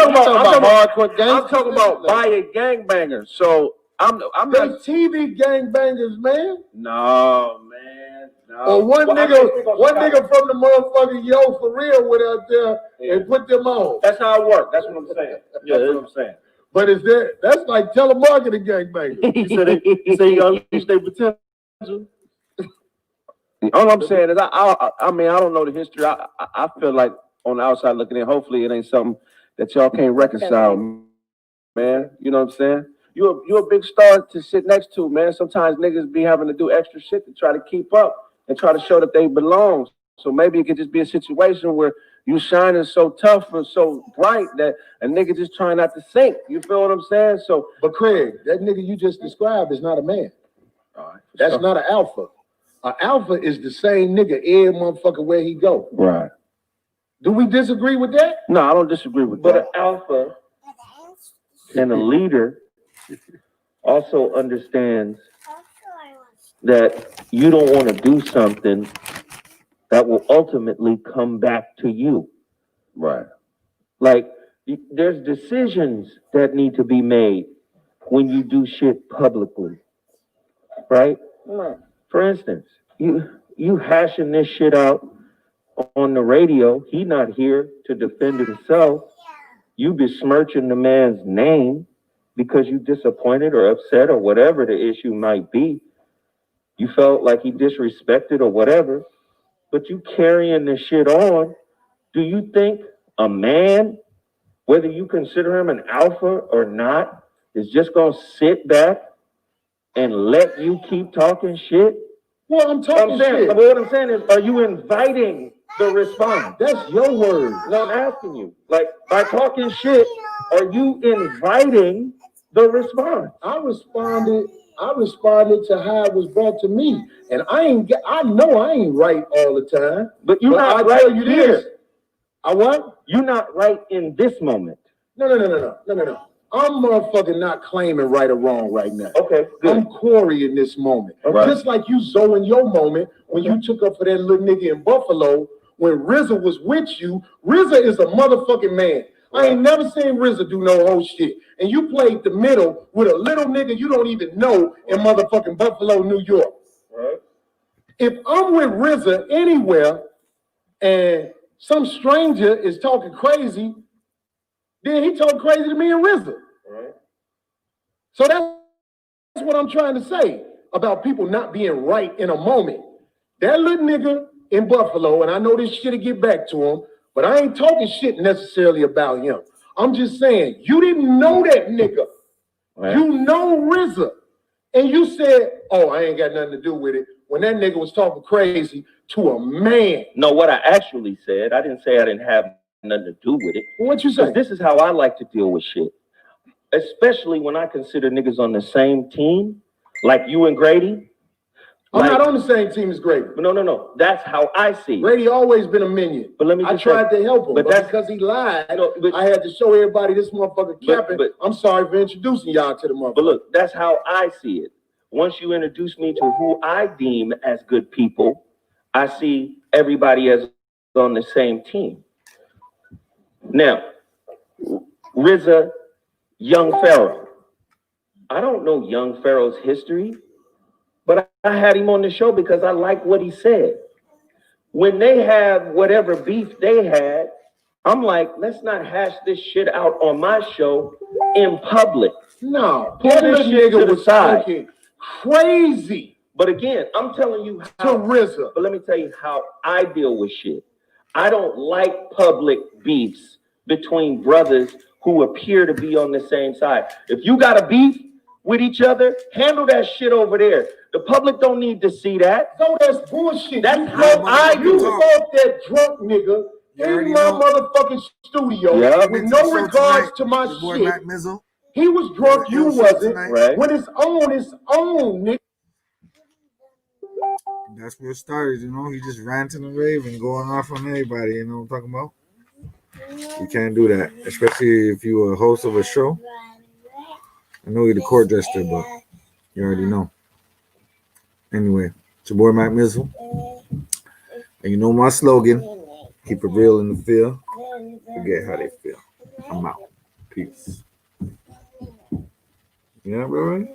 talking about by a gangbanger. So I'm not TV gangbangers, man. No, man. No. Or one nigga from the motherfucking Yo for real went out there and put them on. That's how it works. That's what I'm saying. Yeah, that's what I'm saying. But that's like telemarketing gangbangers. He said you unleash their potential. All I'm saying is, I mean, I don't know the history. I feel like on the outside looking in, hopefully it ain't something that y'all can't reconcile, man. You know what I'm saying? You're a big star to sit next to, man. Sometimes niggas be having to do extra shit to try to keep up and try to show that they belong. So maybe it could just be a situation where you shining so tough and so bright that a nigga just trying not to sink. You feel what I'm saying? So, but Craig, that nigga you just described is not a man. All right, that's not an alpha. An alpha is the same nigga every motherfucker where he go. Right. Do we disagree with that? No, I don't disagree with that. But an alpha and a leader also understands that you don't want to do something that will ultimately come back to you. Right. Like, there's decisions that need to be made when you do shit publicly. Right? Right. For instance, you hashing this shit out on the radio. He not here to defend himself. You besmirching the man's name because you disappointed or upset or whatever the issue might be. You felt like he disrespected or whatever, but you carrying this shit on. Do you think a man, whether you consider him an alpha or not, is just gonna sit back and let you keep talking shit? Well, I'm talking shit. What I'm saying is, are you inviting the response? That's your word. No, I'm asking you. Like, by talking shit, are you inviting the response? I responded to how it was brought to me. And I know I ain't right all the time. But you're not I right tell you here. this. I what? You're not right in this moment. No. I'm motherfucking not claiming right or wrong right now. Okay, good. I'm Corey in this moment. Okay. Just like you Zoe in your moment when you took up for that little nigga in Buffalo when RZA was with you. RZA is a motherfucking man. Right. I ain't never seen RZA do no whole shit. And you played the middle with a little nigga you don't even know in motherfucking Buffalo, New York. Right. If I'm with RZA anywhere and some stranger is talking crazy, then he talking crazy to me and RZA. Right. So that's what I'm trying to say about people not being right in a moment. That little nigga in Buffalo, and I know this shit'll get back to him, but I ain't talking shit necessarily about him. I'm just saying, you didn't know that nigga. Right. You know RZA. And you said, oh, I ain't got nothing to do with it. When that nigga was talking crazy to a man. No, what I actually said, I didn't say I didn't have nothing to do with it. What you say? This is how I like to deal with shit. Especially when I consider niggas on the same team, like you and Grady. I'm Like- not on the same team as Grady. No. That's how I see it. Grady always been a minion. But let me I just tried say- to help him, but but that's- because he lied, but- I had to show everybody this motherfucker capping. but- I'm sorry for introducing y'all to the motherfucker. But look, that's how I see it. Once you introduce me to who I deem as good people, I see everybody as on the same team. Now, RZA, Young Pharaoh. I don't know Young Pharaoh's history, but I had him on the show because I like what he said. When they have whatever beef they had, I'm like, let's not hash this shit out on my show in public. No, Pull that this little shit to nigga the was side. talking crazy But again, I'm telling you to how, RZA. but let me tell you how I deal with shit. I don't like public beefs between brothers who appear to be on the same side. If you got a beef with each other, handle that shit over there. The public don't need to see that. No, that's bullshit. That's you how I you do. brought that drunk nigga You in already my know. motherfucking studio Yeah. with Been to no the show regards tonight, to my your boy shit. Mac Mizzle. He was drunk, Yeah, you ill shit wasn't. tonight. Right. When it's on, nigga. That's where it started, you know. He just ranting and raving, going off on everybody, you know what I'm talking about? You can't do that, especially if you're a host of a show. I know you're the court jester, but you already know. Anyway, it's your boy Mac Mizzle. And you know my slogan, keep it real in the field. Forget how they feel. I'm out. Peace. Yeah, bro.